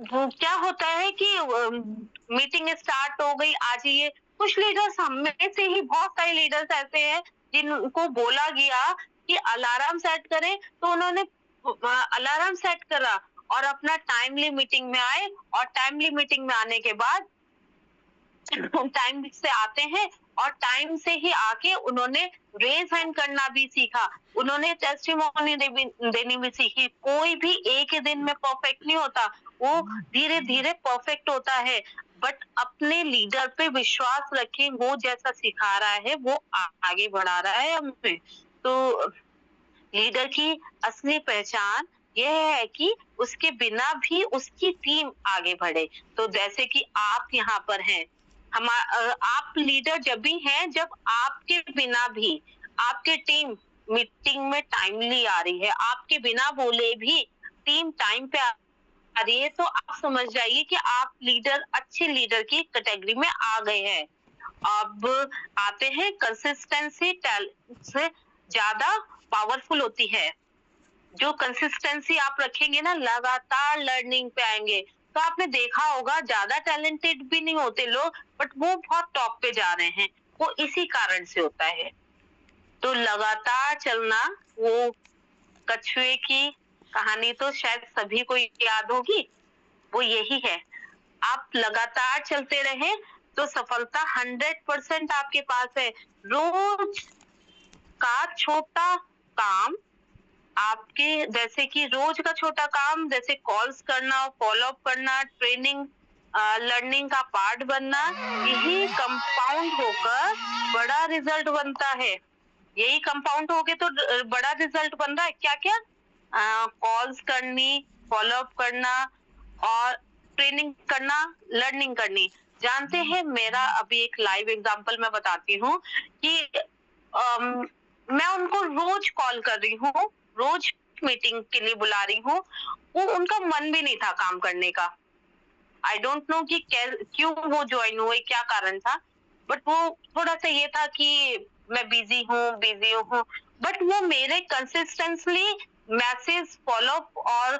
वो क्या होता है कि मीटिंग स्टार्ट हो गई आ जाइए। कुछ लीडर्स, हमें से ही बहुत सारे लीडर्स ऐसे हैं जिनको बोला गया कि अलार्म सेट करें, तो उन्होंने अलार्म सेट करा और अपना टाइमली मीटिंग में आए, और टाइमली मीटिंग में आने के बाद टाइम से आते हैं और टाइम से ही आके उन्होंने रेज हैंड करना भी सीखा, उन्होंने टेस्टिमोनी देनी भी सीखी। कोई भी एक ही दिन में परफेक्ट नहीं होता, वो धीरे धीरे परफेक्ट होता है। बट अपने लीडर पे विश्वास रखें, वो जैसा सिखा रहा है वो आगे बढ़ा रहा है हमें। तो लीडर की असली पहचान यह है कि उसके बिना भी उसकी टीम आगे बढ़े। तो जैसे कि आप यहाँ पर हैं, आप लीडर जब भी हैं जब आपके बिना भी आपके टीम मीटिंग में टाइमली आ रही है, आपके बिना बोले भी टीम टाइम पे आ रही है, तो आप समझ जाइए कि आप लीडर, अच्छे लीडर की कैटेगरी में आ गए हैं। अब आते हैं, कंसिस्टेंसी टैलेंट से ज्यादा पावरफुल होती है। जो कंसिस्टेंसी आप रखेंगे ना, लगातार लर्निंग पे आएंगे। तो आपने देखा होगा ज्यादा टैलेंटेड भी नहीं होते लोग, बट वो बहुत टॉप पे जा रहे हैं, वो इसी कारण से होता है। तो लगातार चलना, वो कछुए की कहानी तो शायद सभी को याद होगी, वो यही है। आप लगातार चलते रहे तो सफलता 100% आपके पास है। रोज का छोटा काम, आपके जैसे कि रोज का छोटा काम, जैसे कॉल्स करना, फॉलो अप करना, ट्रेनिंग लर्निंग का पार्ट बनना, यही कंपाउंड होकर बड़ा रिजल्ट बनता है। यही कंपाउंड हो गए तो बड़ा रिजल्ट बन रहा है। क्या क्या? कॉल्स करनी, फॉलो अप करना और ट्रेनिंग करना, लर्निंग करनी। जानते हैं, मेरा अभी एक लाइव एग्जांपल मैं बताती हूँ कि मैं उनको रोज कॉल कर रही हूँ, रोज मीटिंग के लिए बुला रही हूँ, वो उनका मन भी नहीं था काम करने का। आई डोंट नो कि क्यों वो ज्वाइन हुए, क्या कारण था, बट वो थोड़ा सा ये था कि मैं बिजी हूँ। बट वो मेरे कंसिस्टेंटली मैसेज फॉलो अप और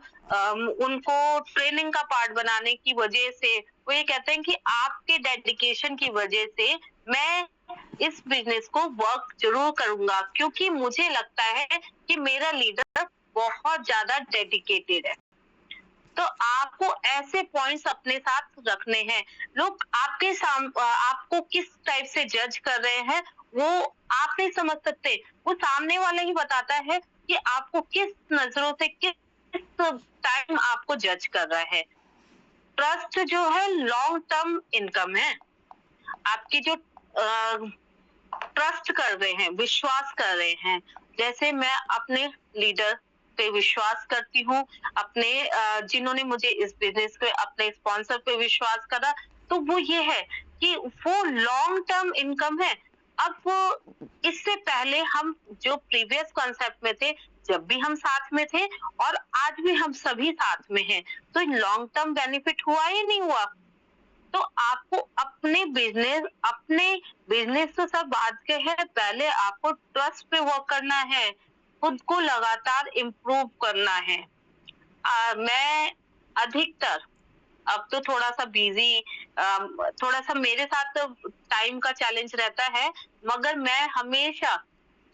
उनको ट्रेनिंग का पार्ट बनाने की वजह से वो ये कहते हैं कि आपके डेडिकेशन की वजह से मैं इस बिजनेस को वर्क जरूर करूंगा, क्योंकि मुझे लगता है कि मेरा लीडर बहुत ज्यादा डेडिकेटेड है। तो आपको ऐसे पॉइंट्स अपने साथ रखने हैं। लोग आपको किस टाइप से जज कर रहे हैं वो आप नहीं समझ सकते, वो सामने वाला ही बताता है कि आपको किस नजरों से, किस टाइम आपको जज कर रहा है। ट्रस्ट जो है लॉन्ग टर्म इनकम है। आपकी जो ट्रस्ट कर रहे हैं, विश्वास कर रहे हैं, जैसे मैं अपने लीडर पे विश्वास करती हूँ, अपने जिन्होंने मुझे इस बिजनेस पे, अपने स्पॉन्सर पे विश्वास करा, तो वो ये है कि वो लॉन्ग टर्म इनकम है। अब वो इससे पहले हम जो प्रीवियस कॉन्सेप्ट में थे, जब भी हम साथ में थे और आज भी हम सभी साथ में हैं, तो लॉन्ग टर्म बेनिफिट हुआ ही नहीं हुआ। तो आपको अपने बिजनेस तो सब बात के है, पहले आपको ट्रस्ट पे वर्क करना है, खुद को लगातार इम्प्रूव करना है। मैं अधिकतर, अब तो थोड़ा सा बिजी, थोड़ा सा मेरे साथ तो टाइम का चैलेंज रहता है, मगर मैं हमेशा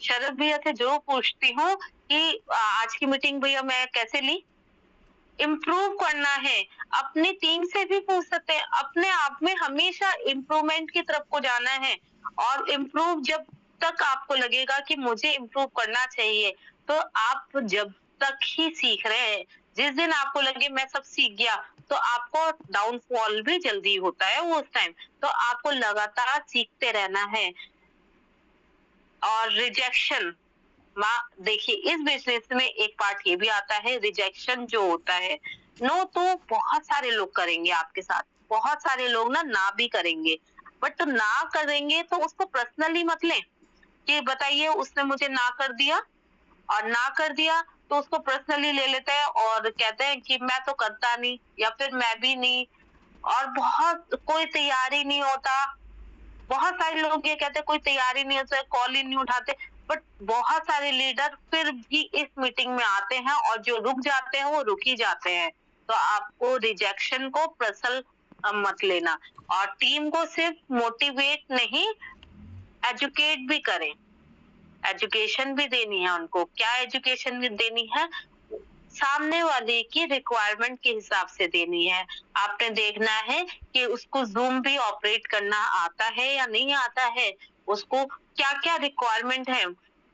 शरद भैया से जो पूछती हूँ कि आज की मीटिंग भैया मैं कैसे ली, इम्प्रूव करना है। अपनी टीम से भी पूछ सकते हैं, अपने आप में हमेशा इम्प्रूवमेंट की तरफ को जाना है। और इम्प्रूव जब तक आपको लगेगा कि मुझे इम्प्रूव करना चाहिए, तो आप जब तक ही सीख रहे हैं, जिस दिन आपको लगे मैं सब सीख गया, तो आपको डाउनफॉल भी जल्दी होता है वो उस टाइम। तो आपको लगातार सीखते रहना है। और रिजेक्शन, माँ देखिए इस बिजनेस में एक पार्ट ये भी आता है, रिजेक्शन जो होता है। नो तो बहुत सारे लोग करेंगे आपके साथ, बहुत सारे लोग ना भी करेंगे, बट ना करेंगे तो उसको पर्सनली मत लें कि बताइए उसने मुझे ना कर दिया, और ना कर दिया तो उसको पर्सनली ले लेते हैं और कहते हैं कि मैं तो करता नहीं, या फिर मैं भी नहीं, और बहुत कोई तैयारी नहीं होता। बहुत सारे लोग ये कहते हैं कोई तैयारी नहीं होता, कॉल ही नहीं उठाते, बट बहुत सारे लीडर फिर भी इस मीटिंग में आते हैं और जो रुक जाते हैं वो रुक ही जाते हैं। तो आपको रिजेक्शन को पर्सनल मत लेना, और टीम को सिर्फ मोटिवेट नहीं, एजुकेट भी करें। एजुकेशन भी देनी है उनको। क्या एजुकेशन देनी है? सामने वाले की रिक्वायरमेंट के हिसाब से देनी है। आपने देखना है कि उसको ज़ूम भी ऑपरेट करना आता है या नहीं आता है, उसको क्या-क्या रिक्वायरमेंट है।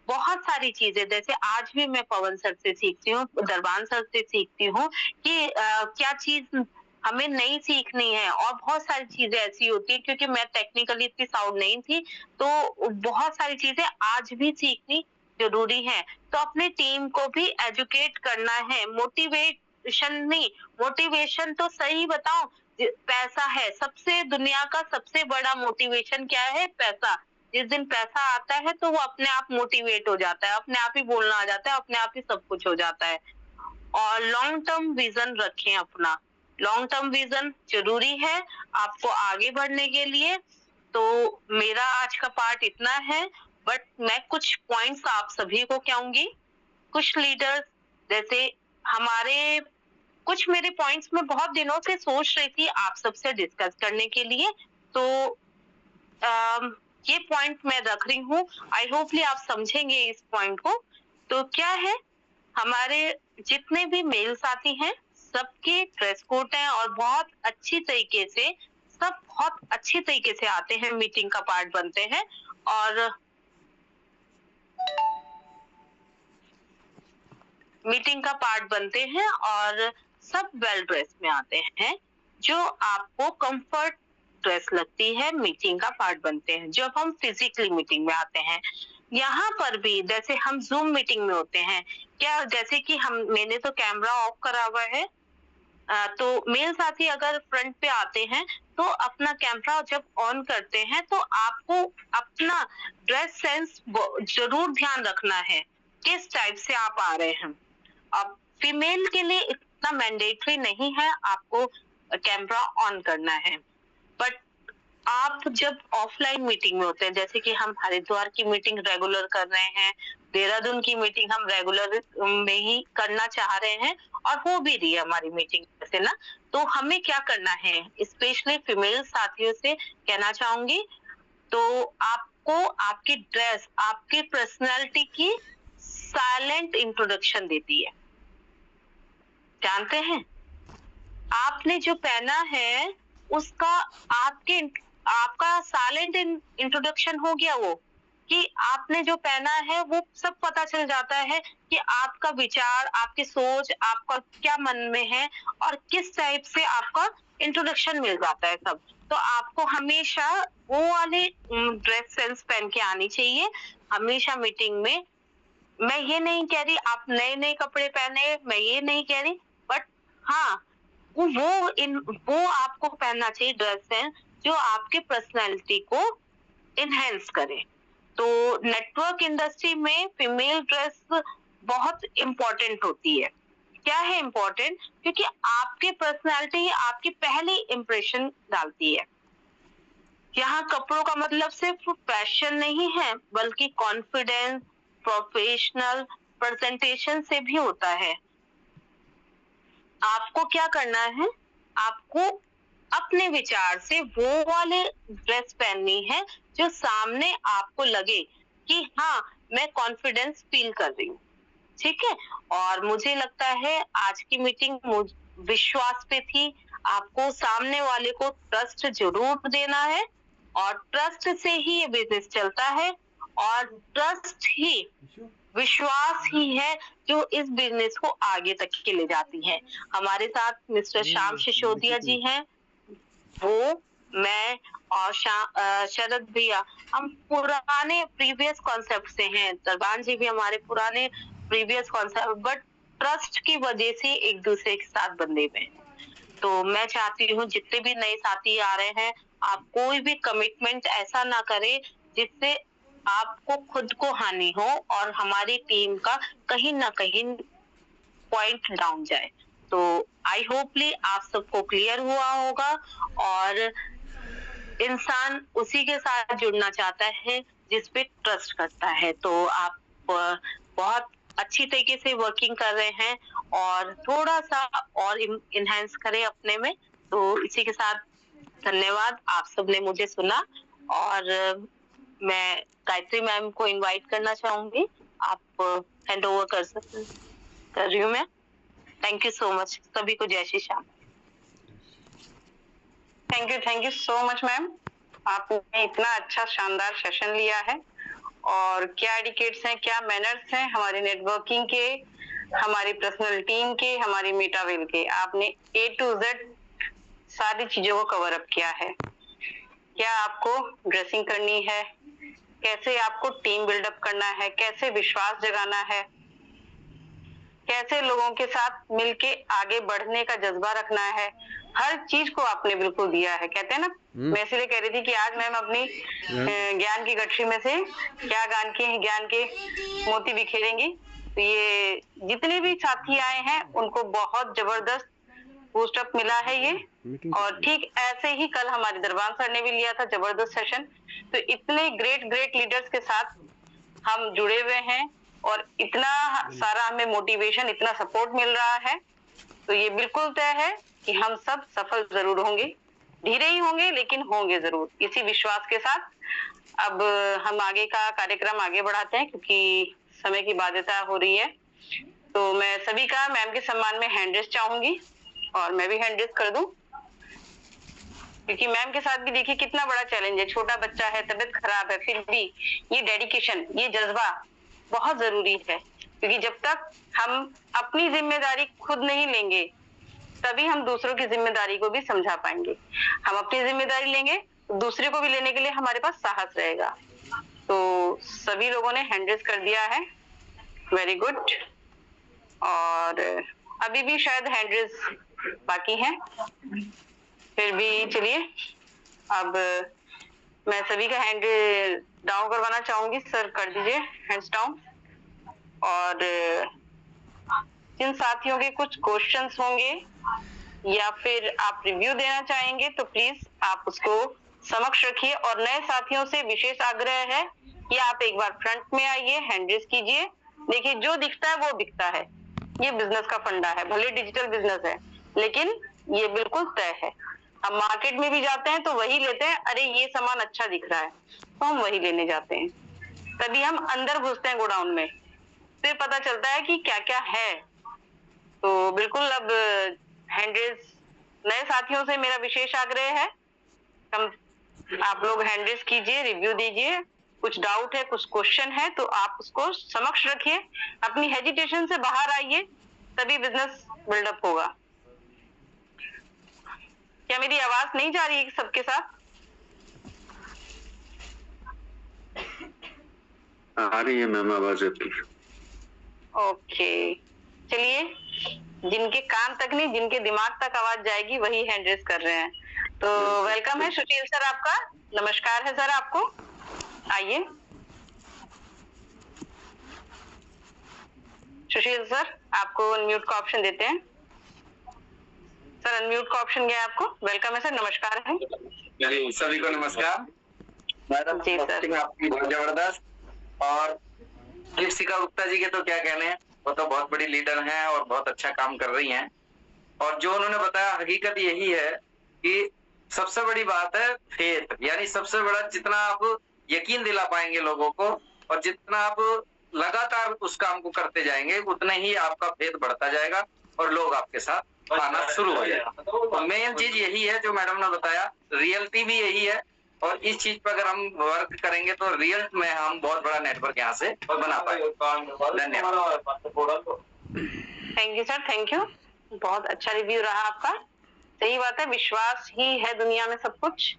बहुत सारी चीज़ें, जैसे आज भी मैं पवन सर से सीखती हूँ, दरबान सर से सीखती हूँ कि क्या चीज़ हमें नई सीखनी है, और बहुत सारी चीज़ें ऐसी होती हैं, क्योंकि मैं टेक्निकली इतनी साउंड नहीं थी, तो बहुत सारी चीज़ें आज भी सीखनी ज़रूरी है। तो अपनी टीम को भी एजुकेट करना है, मोटिवेशन नहीं। मोटिवेशन तो सही बताऊं, पैसा है सबसे, दुनिया का सबसे बड़ा मोटिवेशन क्या है? पैसा। जिस दिन पैसा आता है तो वो अपने आप मोटिवेट हो जाता है, अपने आप ही बोलना आ जाता है, अपने आप ही सब कुछ हो जाता है। और लॉन्ग टर्म विजन रखें अपना। लॉन्ग टर्म विजन जरूरी है आपको आगे बढ़ने के लिए। तो मेरा आज का पार्ट इतना है, बट मैं कुछ पॉइंट्स आप सभी को कहूंगी। कुछ लीडर्स, जैसे हमारे कुछ मेरे पॉइंट्स में बहुत दिनों से सोच रही थी आप सबसे डिस्कस करने के लिए, तो ये पॉइंट मैं रख रही हूँ। आई होपली आप समझेंगे इस पॉइंट को। तो क्या है, हमारे जितने भी मेल साथी हैं सबके ड्रेस कोड हैं, और बहुत अच्छी तरीके से, सब बहुत अच्छी तरीके से आते हैं, मीटिंग का पार्ट बनते हैं, और मीटिंग का पार्ट बनते हैं, और सब वेल ड्रेस में आते हैं। जो आपको कंफर्ट ड्रेस लगती है मीटिंग का पार्ट बनते हैं, जब हम फिजिकली मीटिंग में आते हैं। यहाँ पर भी जैसे हम जूम मीटिंग में होते हैं, क्या जैसे कि मैंने तो कैमरा ऑफ करा हुआ है, तो मेल साथी अगर फ्रंट पे आते हैं तो अपना कैमरा जब ऑन करते हैं तो आपको अपना ड्रेस सेंस जरूर ध्यान रखना है, किस टाइप से आप आ रहे हैं। अब फीमेल के लिए इतना मैंडेटरी नहीं है आपको कैमरा ऑन करना है, बट आप जब ऑफलाइन मीटिंग में होते हैं, जैसे कि हम हरिद्वार की मीटिंग रेगुलर कर रहे हैं, देहरादून की मीटिंग हम रेगुलर में ही करना चाह रहे हैं, और हो भी रही है हमारी मीटिंग से ना, तो हमें क्या करना है, स्पेशली फीमेल साथियों से कहना चाहूंगी, तो आपको आपकी ड्रेस आपकी पर्सनालिटी की साइलेंट इंट्रोडक्शन देती है। जानते हैं, आपने जो पहना है उसका आपका साइलेंट इंट्रोडक्शन हो गया, वो कि आपने जो पहना है वो सब पता चल जाता है कि आपका विचार, आपकी सोच, आपका क्या मन में है, और किस टाइप से आपका इंट्रोडक्शन मिल जाता है सब। तो आपको हमेशा वो वाले ड्रेस सेंस पहन के आनी चाहिए हमेशा मीटिंग में। मैं ये नहीं कह रही आप नए नए कपड़े पहने, मैं ये नहीं कह रही, बट हाँ, वो आपको पहनना चाहिए ड्रेस सेंस जो आपके पर्सनालिटी को इनहेंस करे। तो नेटवर्क इंडस्ट्री में फीमेल ड्रेस बहुत इम्पोर्टेंट होती है। क्या है इम्पोर्टेंट? क्योंकि आपके पर्सनालिटी आपकी पहली इम्प्रेशन डालती है। यहाँ कपड़ों का मतलब सिर्फ फैशन नहीं है, बल्कि कॉन्फिडेंस, प्रोफेशनल प्रेजेंटेशन से भी होता है। आपको क्या करना है, आपको अपने विचार से वो वाले ड्रेस पहननी है जो सामने आपको लगे कि हाँ, मैं कॉन्फिडेंस फील कर रही हूँ। ठीक है, और मुझे लगता है आज की मीटिंग विश्वास पे थी। आपको सामने वाले को ट्रस्ट जरूर देना है, और ट्रस्ट से ही ये बिजनेस चलता है, और ट्रस्ट ही विश्वास ही है जो इस बिजनेस को आगे तक के ले जाती है। हमारे साथ मिस्टर श्याम सिसोदिया जी हैं, वो, मैं और शरद भैया, हम पुराने प्रीवियस कॉन्सेप्ट से हैं। दरबान जी भी हमारे पुराने प्रीवियस कॉन्सेप्ट, बट ट्रस्ट की वजह से एक दूसरे के साथ बंधे हुए हैं। तो मैं चाहती हूँ जितने भी नए साथी आ रहे हैं, आप कोई भी कमिटमेंट ऐसा ना करें जिससे आपको खुद को हानि हो और हमारी टीम का कहीं ना कहीं पॉइंट डाउन जाए। तो आई होपली आप सबको क्लियर हुआ होगा, और इंसान उसी के साथ जुड़ना चाहता है जिस पे ट्रस्ट करता है। तो आप बहुत अच्छी तरीके से वर्किंग कर रहे हैं, और थोड़ा सा और इनहेंस करें अपने में। तो इसी के साथ धन्यवाद, आप सबने मुझे सुना। और मैं गायत्री मैम को इनवाइट करना चाहूंगी, आप हैंड ओवर कर रही हूँ मैं। थैंक यू सो मच, सभी को जय Shri Shyam. Thank you so much ma'am, आपने इतना अच्छा शानदार सेशन लिया है, और क्या एडिकेट्स हैं, क्या मैनर्स हैं हमारी नेटवर्किंग के, हमारी पर्सनल टीम के, हमारी मेटावेल के। आपने A to Z सारी चीजों को कवर अप किया है। क्या आपको ड्रेसिंग करनी है, कैसे आपको टीम बिल्डअप करना है, कैसे विश्वास जगाना है, कैसे लोगों के साथ मिलके आगे बढ़ने का जज्बा रखना है, हर चीज को आपने बिल्कुल दिया है। कहते हैं ना, मैं इसलिए कह रही थी कि आज मैम अपनी ज्ञान की गठरी में से क्या ज्ञान के मोती बिखेरेंगी। तो ये जितने भी साथी आए हैं उनको बहुत जबरदस्त बूस्ट अप मिला है ये, और ठीक ऐसे ही कल हमारे दरबान सर ने भी लिया था जबरदस्त सेशन। तो इतने ग्रेट लीडर्स के साथ हम जुड़े हुए हैं, और इतना सारा हमें मोटिवेशन, इतना सपोर्ट मिल रहा है, तो ये बिल्कुल तय है कि हम सब सफल जरूर होंगे। धीरे ही होंगे लेकिन होंगे जरूर, इसी विश्वास के साथ। अब हम आगे का कार्यक्रम आगे बढ़ाते हैं क्योंकि समय की बाध्यता हो रही है। तो मैं सभी का मैम के सम्मान में हैंड रेस चाहूंगी, और मैं भी हैंड रेस कर दूं, क्योंकि मैम के साथ भी देखिए कितना बड़ा चैलेंज है। छोटा बच्चा है, तबीयत खराब है, फिर भी ये डेडिकेशन, ये जज्बा बहुत जरूरी है, क्योंकि जब तक हम अपनी जिम्मेदारी खुद नहीं लेंगे तभी हम दूसरों की जिम्मेदारी को भी समझा पाएंगे। हम अपनी जिम्मेदारी लेंगे तो दूसरे को भी लेने के लिए हमारे पास साहस रहेगा। तो सभी लोगों ने हैंड रेस कर दिया है, वेरी गुड। और अभी भी शायद हैंड रेस बाकी है, फिर भी चलिए अब मैं सभी का हैंड डाउन करवाना चाहूंगी। सर कर दीजिए हैंड्स डाउन। और जिन साथियों के कुछ क्वेश्चंस होंगे या फिर आप रिव्यू देना चाहेंगे तो प्लीज आप उसको समक्ष रखिए, और नए साथियों से विशेष आग्रह है कि आप एक बार फ्रंट में आइए, हैंड रेस कीजिए। देखिए जो दिखता है वो बिकता है, ये बिजनेस का फंडा है। भले डिजिटल बिजनेस है लेकिन ये बिल्कुल तय है। हम मार्केट में भी जाते हैं तो वही लेते हैं, अरे ये सामान अच्छा दिख रहा है तो हम वही लेने जाते हैं। तभी हम अंदर घुसते हैं गोडाउन में, फिर पता चलता है कि क्या क्या है। तो बिल्कुल अब हैंड रेस नए साथियों से मेरा विशेष आग्रह है, हम आप लोग हैंड रेस कीजिए, रिव्यू दीजिए। कुछ डाउट है, कुछ क्वेश्चन है तो आप उसको समक्ष रखिए, अपनी हेजिटेशन से बाहर आइए, तभी बिजनेस बिल्डअप होगा। क्या मेरी आवाज नहीं जा रही है सबके साथ? आ रही है मैम आवाज आपकी। ओके चलिए, जिनके कान तक नहीं जिनके दिमाग तक आवाज जाएगी वही हैंड रेस कर रहे हैं। तो वेलकम है सुशील सर, आपका नमस्कार है सर आपको। आइए सुशील सर, आपको अनम्यूट का ऑप्शन देते हैं। सर अनम्यूट का ऑप्शन गया आपको। वेलकम है सर, नमस्कार है। सभी को नमस्कार मैडम जी। सर आपकी बहुत जबरदस्त, और दीपिका गुप्ता जी के तो क्या कहने हैं, वो तो बहुत बड़ी लीडर हैं और बहुत अच्छा काम कर रही हैं। और जो उन्होंने बताया हकीकत यही है कि सबसे बड़ी बात है फेथ, यानी सबसे बड़ा जितना आप यकीन दिला पाएंगे लोगों को और जितना आप लगातार उस काम को करते जाएंगे उतना ही आपका फेथ बढ़ता जाएगा और लोग आपके साथ आना शुरू हो जाएगा। तो मेन चीज यही है जो मैडम ने बताया, रियलिटी भी यही है और इस चीज पर अगर हम वर्क करेंगे तो रियल में हम बहुत बड़ा नेटवर्क यहाँ से बना पाएंगे। धन्यवाद। Thank you sir, thank you. बहुत अच्छा रिव्यू रहा आपका। सही बात है, विश्वास ही है दुनिया में सब कुछ।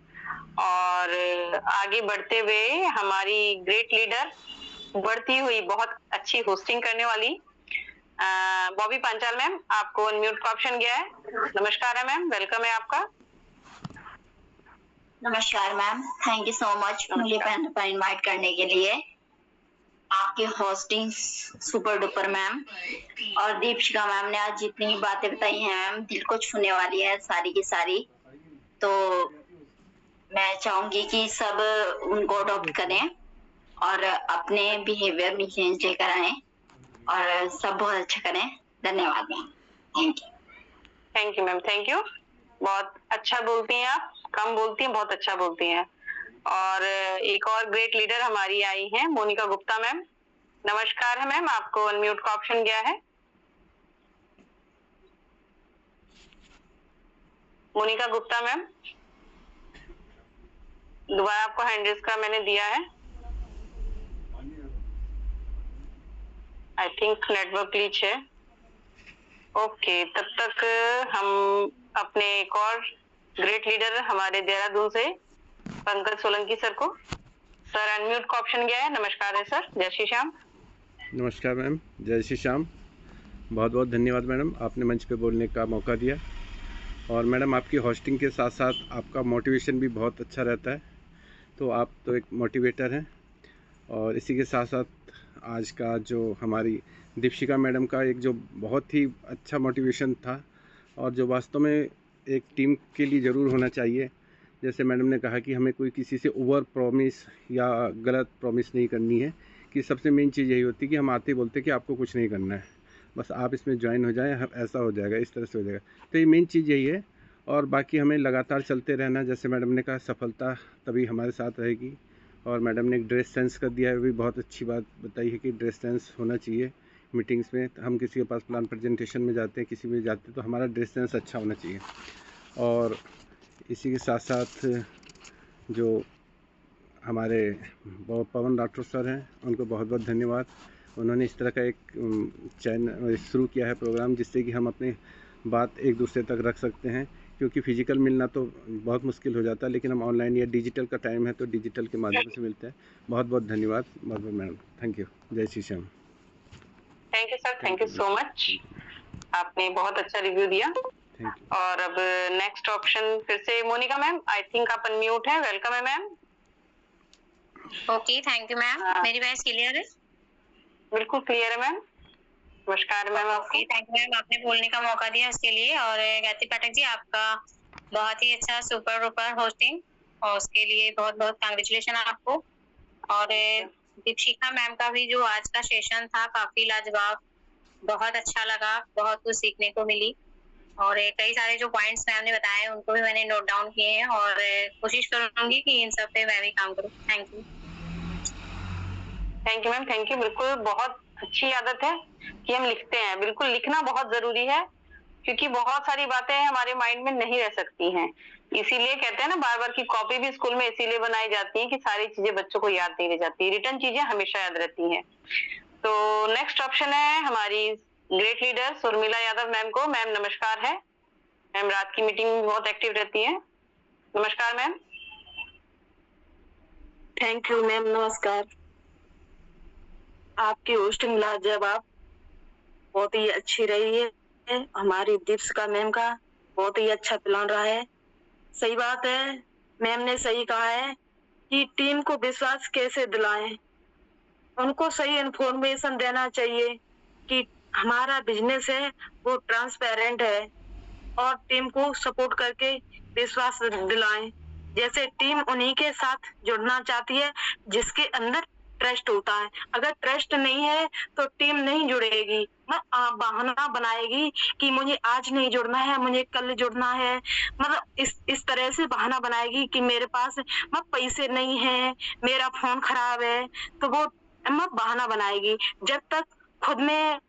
और आगे बढ़ते हुए हमारी ग्रेट लीडर, बढ़ती हुई बहुत अच्छी होस्टिंग करने वाली बॉबी पांचाल मैम, आपको अनम्यूट का ऑप्शन गया है। नमस्कार है मैम, वेलकम है आपका। नमस्कार ma'am, thank you so much मुझे पैनल पर इनवाइट करने के लिए। आपकी होस्टिंग सुपर डुपर मैम, और दीपशिका मैम ने आज जितनी बातें बताई हैं मैम, दिल को छूने वाली है सारी की सारी। तो मैं चाहूंगी कि सब उनको अडॉप्ट करें और अपने बिहेवियर में चेंज लेकर आए और सब बहुत अच्छा करें। धन्यवाद ma'am, thank you. Thank you ma'am, thank you. बहुत अच्छा बोलती हैं आप, कम बोलती हैं, बहुत अच्छा बोलती हैं। और एक और ग्रेट लीडर हमारी आई हैं, मोनिका गुप्ता मैम। नमस्कार है मैम, आपको अनम्यूट का ऑप्शन गया है। मोनिका गुप्ता मैम, दोबारा आपको हैंड रेज का मैंने दिया है। आई थिंक नेटवर्क ग्लिच है। ओके, तब तक हम अपने एक और ग्रेट लीडर हमारे देहरादून से पंकज सोलंकी सर को, सर अनम्यूट का ऑप्शन गया है। नमस्कार है सर, जय श्री श्याम। नमस्कार मैम, जय श्री श्याम। बहुत बहुत धन्यवाद मैडम, आपने मंच पे बोलने का मौका दिया। और मैडम आपकी होस्टिंग के साथ साथ आपका मोटिवेशन भी बहुत अच्छा रहता है, तो आप तो एक मोटिवेटर हैं। और इसी के साथ साथ आज का जो हमारी दीपशिका मैडम का एक जो बहुत ही अच्छा मोटिवेशन था, और जो वास्तव में एक टीम के लिए ज़रूर होना चाहिए। जैसे मैडम ने कहा कि हमें कोई किसी से ओवर प्रॉमिस या गलत प्रॉमिस नहीं करनी है, कि सबसे मेन चीज़ यही होती है कि हम आते ही बोलते हैं कि आपको कुछ नहीं करना है, बस आप इसमें ज्वाइन हो जाएं, ऐसा हो जाएगा, इस तरह से हो जाएगा। तो ये मेन चीज़ यही है। और बाकी हमें लगातार चलते रहना, जैसे मैडम ने कहा सफलता तभी हमारे साथ रहेगी। और मैडम ने एक ड्रेस सेंस कर दिया है, भी बहुत अच्छी बात बताई है कि ड्रेस सेंस होना चाहिए मीटिंग्स में। हम किसी के पास प्लान प्रेजेंटेशन में जाते हैं, किसी में जाते हैं, तो हमारा ड्रेस सेंस अच्छा होना चाहिए। और इसी के साथ साथ जो हमारे पवन राठौर सर हैं, उनको बहुत बहुत धन्यवाद। उन्होंने इस तरह का एक चैनल शुरू किया है प्रोग्राम, जिससे कि हम अपनी बात एक दूसरे तक रख सकते हैं, क्योंकि फिजिकल मिलना तो बहुत मुश्किल हो जाता है, लेकिन हम ऑनलाइन या डिजिटल का टाइम है तो डिजिटल के माध्यम से मिलते हैं। बहुत बहुत धन्यवाद, बहुत बहुत मैडम, थैंक यू, जय Shri Shyam. Thank you sir, thank you so much, आपने बहुत अच्छा रिव्यू दिया। और अब नेक्स्ट ऑप्शन फिर से मोनिका मैम, आई थिंक आप अनम्यूट है। वेलकम है ma'am. Okay, thank you ma'am. मेरी वॉइस क्लियर है? बिल्कुल क्लियर है मैम। नमस्कार मैम आपको। थैंक यू मैम, आपने बोलने का मौका दिया इसके लिए। और गायत्री पाठक जी, आपका बहुत ही अच्छा सुपर डुपर होस्टिंग, और उसके लिए बहुत बहुत कांग्रेचुलेशन आपको। और दीपशिका मैम का भी जो आज का सेशन था काफी लाजवाब, बहुत अच्छा लगा, बहुत कुछ सीखने को मिली। और कई सारे जो पॉइंट्स मैम ने बताए उनको भी मैंने नोट डाउन किए हैं, और कोशिश करूंगी कि इन सब पे मैं भी काम करूं। Thank you. Thank you ma'am, thank you. बिल्कुल बहुत अच्छी आदत है कि हम लिखते हैं, बिल्कुल लिखना बहुत जरूरी है, क्योंकि बहुत सारी बातें हमारे माइंड में नहीं रह सकती हैं। इसीलिए कहते हैं ना, बार बार की कॉपी भी स्कूल में इसीलिए बनाई जाती है कि सारी चीजें बच्चों को याद नहीं रह जाती, रिटर्न चीजें हमेशा याद रहती हैं। तो नेक्स्ट ऑप्शन है हमारी great leader Urmila Yadav ma'am को। मैम नमस्कार है। मैम रात की मीटिंग में बहुत एक्टिव रहती है। नमस्कार मैम। थैंक यू मैम, नमस्कार। आपकी होस्टिंग लाजवाब, बहुत ही अच्छी रही है। हमारी दीपशिका मैम का बहुत ही अच्छा प्लान रहा है। सही बात है, मैम ने सही कहा है कि टीम को विश्वास कैसे दिलाएं। उनको सही इंफॉर्मेशन देना चाहिए कि हमारा बिजनेस है वो ट्रांसपेरेंट है, और टीम को सपोर्ट करके विश्वास दिलाएं। जैसे टीम उन्हीं के साथ जुड़ना चाहती है जिसके अंदर ट्रस्ट होता है। अगर ट्रस्ट नहीं है तो टीम नहीं जुड़ेगी, बहाना बनाएगी कि मुझे आज नहीं जुड़ना है, मुझे कल जुड़ना है। मतलब इस तरह से बहाना बनाएगी कि मेरे पास पैसे नहीं है, मेरा फोन खराब है, तो वो बहाना बनाएगी। जब तक खुद में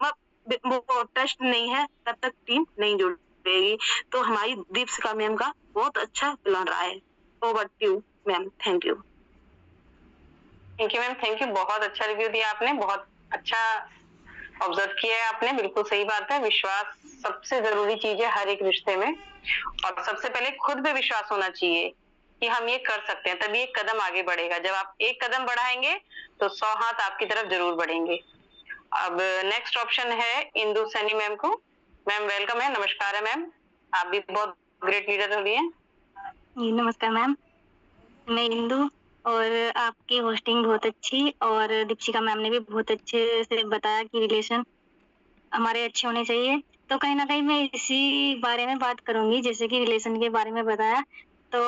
वो ट्रस्ट नहीं है तब तक टीम नहीं जुड़ेगी। तो हमारी दीपशिका मैम का बहुत अच्छा प्लान रहा है, over to you ma'am, thank you. Thank you ma'am, thank you. बहुत अच्छा रिव्यू दिया आपने, बहुत अच्छा ऑब्जर्व किया है आपने, बिल्कुल सही बात है। विश्वास सबसे जरूरी चीज है हर एक रिश्ते में, और सबसे पहले खुद पे विश्वास होना चाहिए कि हम ये कर सकते हैं, तभी एक कदम आगे बढ़ेगा। जब आप एक कदम बढ़ाएंगे तो 100 हाथ आपकी तरफ जरूर बढ़ेंगे। अब नेक्स्ट ऑप्शन है इंदु सैनी मैम को। मैम वेलकम है, नमस्कार है मैम, आप भी बहुत ग्रेट लीडर हो रही है। नमस्कार मैम, मैं इंदु, और आपकी होस्टिंग बहुत अच्छी, और दीक्षिका मैम ने भी बहुत अच्छे से बताया कि रिलेशन हमारे अच्छे होने चाहिए। तो कहीं ना कहीं मैं इसी बारे में बात करूंगी, जैसे कि रिलेशन के बारे में बताया। तो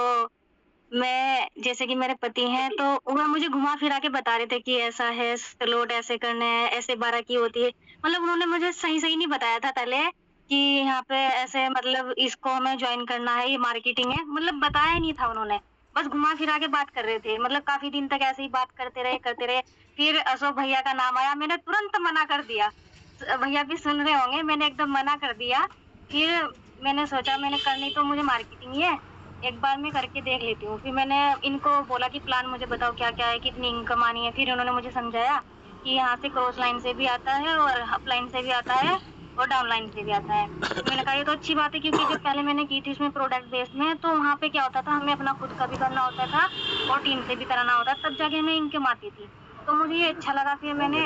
मैं, जैसे कि मेरे पति हैं, तो वह मुझे घुमा फिरा के बता रहे थे कि ऐसा है, सलोट ऐसे करने हैं, ऐसे 12 की होती है। मतलब उन्होंने मुझे सही सही नहीं बताया था पहले कि यहाँ पे ऐसे, मतलब इसको हमें ज्वाइन करना है, ये मार्केटिंग है, मतलब बताया ही नहीं था उन्होंने। बस घुमा फिरा के बात कर रहे थे, मतलब काफी दिन तक ऐसे ही बात करते रहे। फिर अशोक भैया का नाम आया, मैंने तुरंत मना कर दिया। भैया भी सुन रहे होंगे, मैंने एकदम मना कर दिया। फिर मैंने सोचा, मैंने करनी तो मुझे मार्केटिंग ही है, एक बार मैं करके देख लेती हूँ। फिर मैंने इनको बोला कि प्लान मुझे बताओ क्या क्या है, कितनी इनकम आनी है। फिर उन्होंने मुझे समझाया कि यहाँ से क्रॉस लाइन से भी आता है, और अप लाइन से भी आता है, और डाउन लाइन से भी आता है। तो मैंने कहा ये तो अच्छी बात है, क्योंकि जब पहले मैंने की थी इसमें प्रोडक्ट बेस्ड में, तो वहाँ पे क्या होता था, हमें अपना खुद का भी करना होता था और टीम से भी कराना होता, तब जाके हमें इनकम आती थी। तो मुझे ये अच्छा लगा। फिर मैंने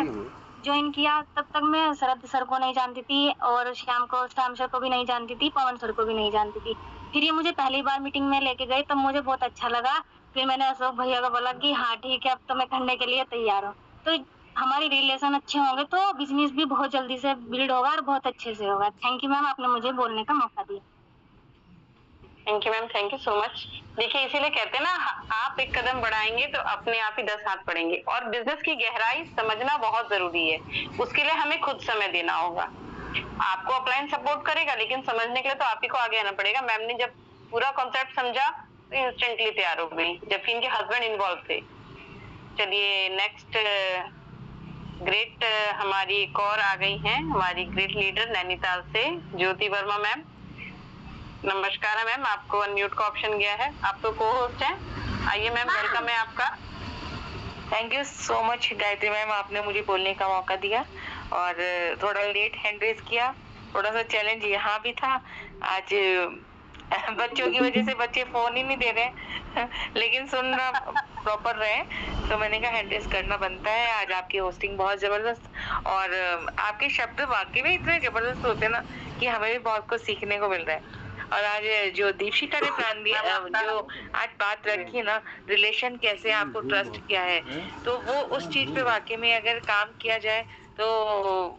ज्वाइन किया। तब तक मैं शरद सर को नहीं जानती थी, और श्याम सर को भी नहीं जानती थी, पवन सर को भी नहीं जानती थी। फिर ये मुझे पहली बार मीटिंग में लेके गए, तब मुझे बहुत अच्छा लगा। फिर मैंने अशोक भैया को बोला कि हाँ ठीक है, अब तो मैं करने के लिए तैयार हूँ। तो हमारी रिलेशन अच्छे होंगे तो बिजनेस भी बहुत जल्दी से बिल्ड होगा और बहुत अच्छे से होगा। थैंक यू मैम, आपने मुझे बोलने का मौका दिया। Thank you ma'am, thank you so much. देखिए इसीलिए कहते हैं ना, आप एक कदम बढ़ाएंगे तो अपने आप ही 10 हाथ बढ़ेंगे, और बिजनेस की गहराई समझना बहुत जरूरी है। उसके लिए हमें खुद समय देना होगा। आपको अपलाइन सपोर्ट करेगा, लेकिन समझने के लिए तो आप ही को आगे आना पड़ेगा। मैम ने जब पूरा कॉन्सेप्ट समझा तो इंस्टेंटली तैयार हो गई, जबकि इनके हस्बैंड इन्वॉल्व थे। चलिए नेक्स्ट ग्रेट हमारी एक और आ गई हैं, हमारी ग्रेट लीडर नैनीताल से ज्योति वर्मा मैम। नमस्कार है मैम, आपको अनम्यूट का ऑप्शन गया है, आप तो को होस्ट हैं। आइए मैम, वेलकम है आपका। Thank you so much Gayatri ma'am, आपने मुझे बोलने का मौका दिया, और थोड़ा लेट हैंड रेज किया, थोड़ा सा चैलेंज यहाँ भी था। आज बच्चों की वजह से बच्चे फोन ही नहीं दे रहे लेकिन सुनना प्रॉपर रहे, तो मैंने कहा हैंड रेज करना बनता है। आज आपकी होस्टिंग बहुत जबरदस्त, और आपके शब्द वाकई में इतने जबरदस्त होते हैं ना कि हमें भी बहुत कुछ सीखने को मिल रहा है। और आज जो दीक्षिका ने प्लान दिया, जो आज बात रखी ना, रिलेशन कैसे आपको ट्रस्ट किया है, तो वो उस चीज पे वाकई में अगर काम किया जाए तो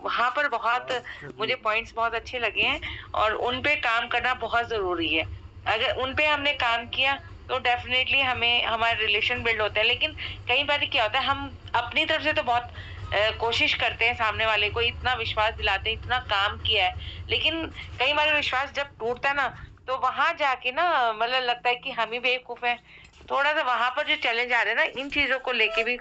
वहाँ पर बहुत मुझे पॉइंट्स बहुत अच्छे लगे हैं, और उन पे काम करना बहुत जरूरी है। अगर उन पे हमने काम किया तो डेफिनेटली हमें हमारे रिलेशन बिल्ड होते हैं। लेकिन कई बार क्या होता है, हम अपनी तरफ से तो बहुत कोशिश करते हैं, सामने वाले को इतना विश्वास दिलाते हैं, इतना काम किया है, लेकिन कई बार विश्वास जब टूटता है ना, तो वहां जाके ना मतलब लगता है कि हम ही बेवकूफ हैं। थोड़ा सा वहां पर जो चैलेंज आ रहे हैं ना, इन चीजों को लेके भी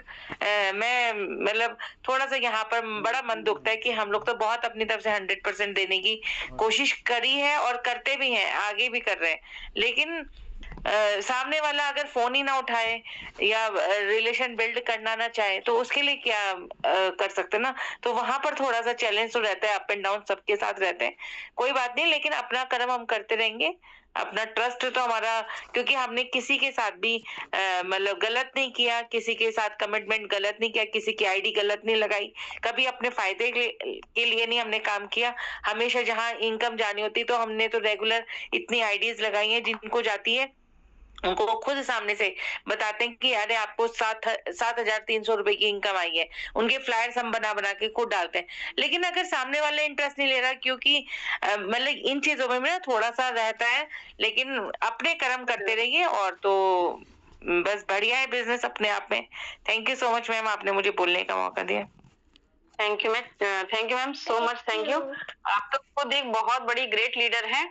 मैं मतलब थोड़ा सा यहाँ पर बड़ा मन दुखता है कि हम लोग तो बहुत अपनी तरफ से 100% देने की कोशिश करी है, और करते भी हैं, आगे भी कर रहे हैं, लेकिन सामने वाला अगर फोन ही ना उठाए या रिलेशन बिल्ड करना ना चाहे, तो उसके लिए क्या कर सकते ना। तो वहां पर थोड़ा सा चैलेंज तो रहता है, अप एंड डाउन सबके साथ रहते हैं, कोई बात नहीं, लेकिन अपना कर्म हम करते रहेंगे। अपना ट्रस्ट तो हमारा, क्योंकि हमने किसी के साथ भी मतलब गलत नहीं किया, किसी के साथ कमिटमेंट गलत नहीं किया, किसी की आईडी गलत नहीं लगाई, कभी अपने फायदे के लिए नहीं हमने काम किया। हमेशा जहाँ इनकम जानी होती तो हमने तो रेगुलर इतनी आईडीज लगाई है, जिनको जाती है उनको खुद सामने से बताते हैं कि अरे आपको 7,300 रुपए की इनकम आई है, उनके फ्लायर्स हम बना बना के खुद डालते हैं। लेकिन अगर सामने वाले इंटरेस्ट नहीं ले रहा, क्योंकि मतलब इन चीजों में ना थोड़ा सा रहता है, लेकिन अपने कर्म करते रहिए, और तो बस बढ़िया है बिजनेस अपने आप में। Thank you so much ma'am, आपने मुझे बोलने का मौका दिया। Thank you ma'am so much, thank you. आप तो खुद एक बहुत बड़ी ग्रेट लीडर हैं,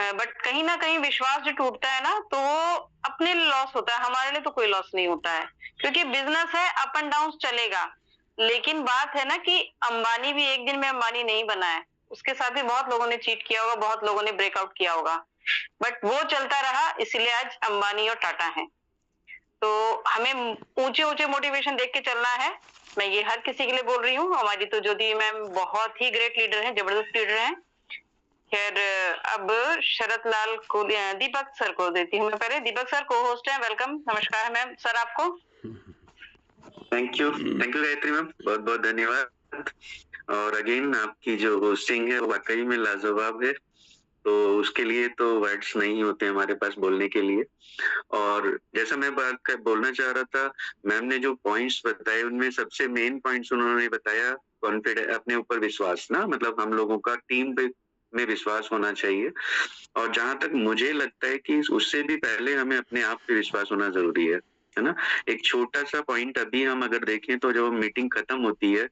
बट कहीं ना कहीं विश्वास जो टूटता है ना, तो वो अपने लिए लॉस होता है, हमारे लिए तो कोई लॉस नहीं होता है, क्योंकि बिजनेस है, अप एंड डाउन चलेगा। लेकिन बात है ना कि अंबानी भी एक दिन में अंबानी नहीं बना है, उसके साथ भी बहुत लोगों ने चीट किया होगा, बहुत लोगों ने ब्रेकआउट किया होगा। बट वो चलता रहा, इसलिए आज अंबानी और टाटा हैं। तो हमें ऊंचे ऊंचे मोटिवेशन देख के चलना है। मैं ये हर किसी के लिए बोल रही हूँ। हमारी तो ज्योति मैम बहुत ही ग्रेट लीडर हैं, जबरदस्त लीडर हैं। खैर अब शरद लाल को, दीपक सर को देती हूँ मैं पहले। दीपक सर को होस्ट है, वेलकम, नमस्कार मैम सर आपको। थैंक यू गायत्री मैम, बहुत बहुत धन्यवाद। और अगेन आपकी जो होस्टिंग है वो वाकई में लाजवाब है, तो उसके लिए तो वर्ड्स नहीं होते हमारे पास बोलने के लिए। और जैसा मैं बोलना चाह रहा था, मैम ने जो पॉइंट्स बताए उनमें सबसे मेन पॉइंट्स उन्होंने बताया कॉन्फिडेंस, अपने ऊपर विश्वास ना, मतलब हम लोगों का टीम पे में विश्वास होना चाहिए। और जहां तक मुझे लगता है कि उससे भी पहले हमें अपने आप पे विश्वास होना जरूरी है ना। एक छोटा सा पॉइंट अभी हम अगर देखें तो जब मीटिंग खत्म होती है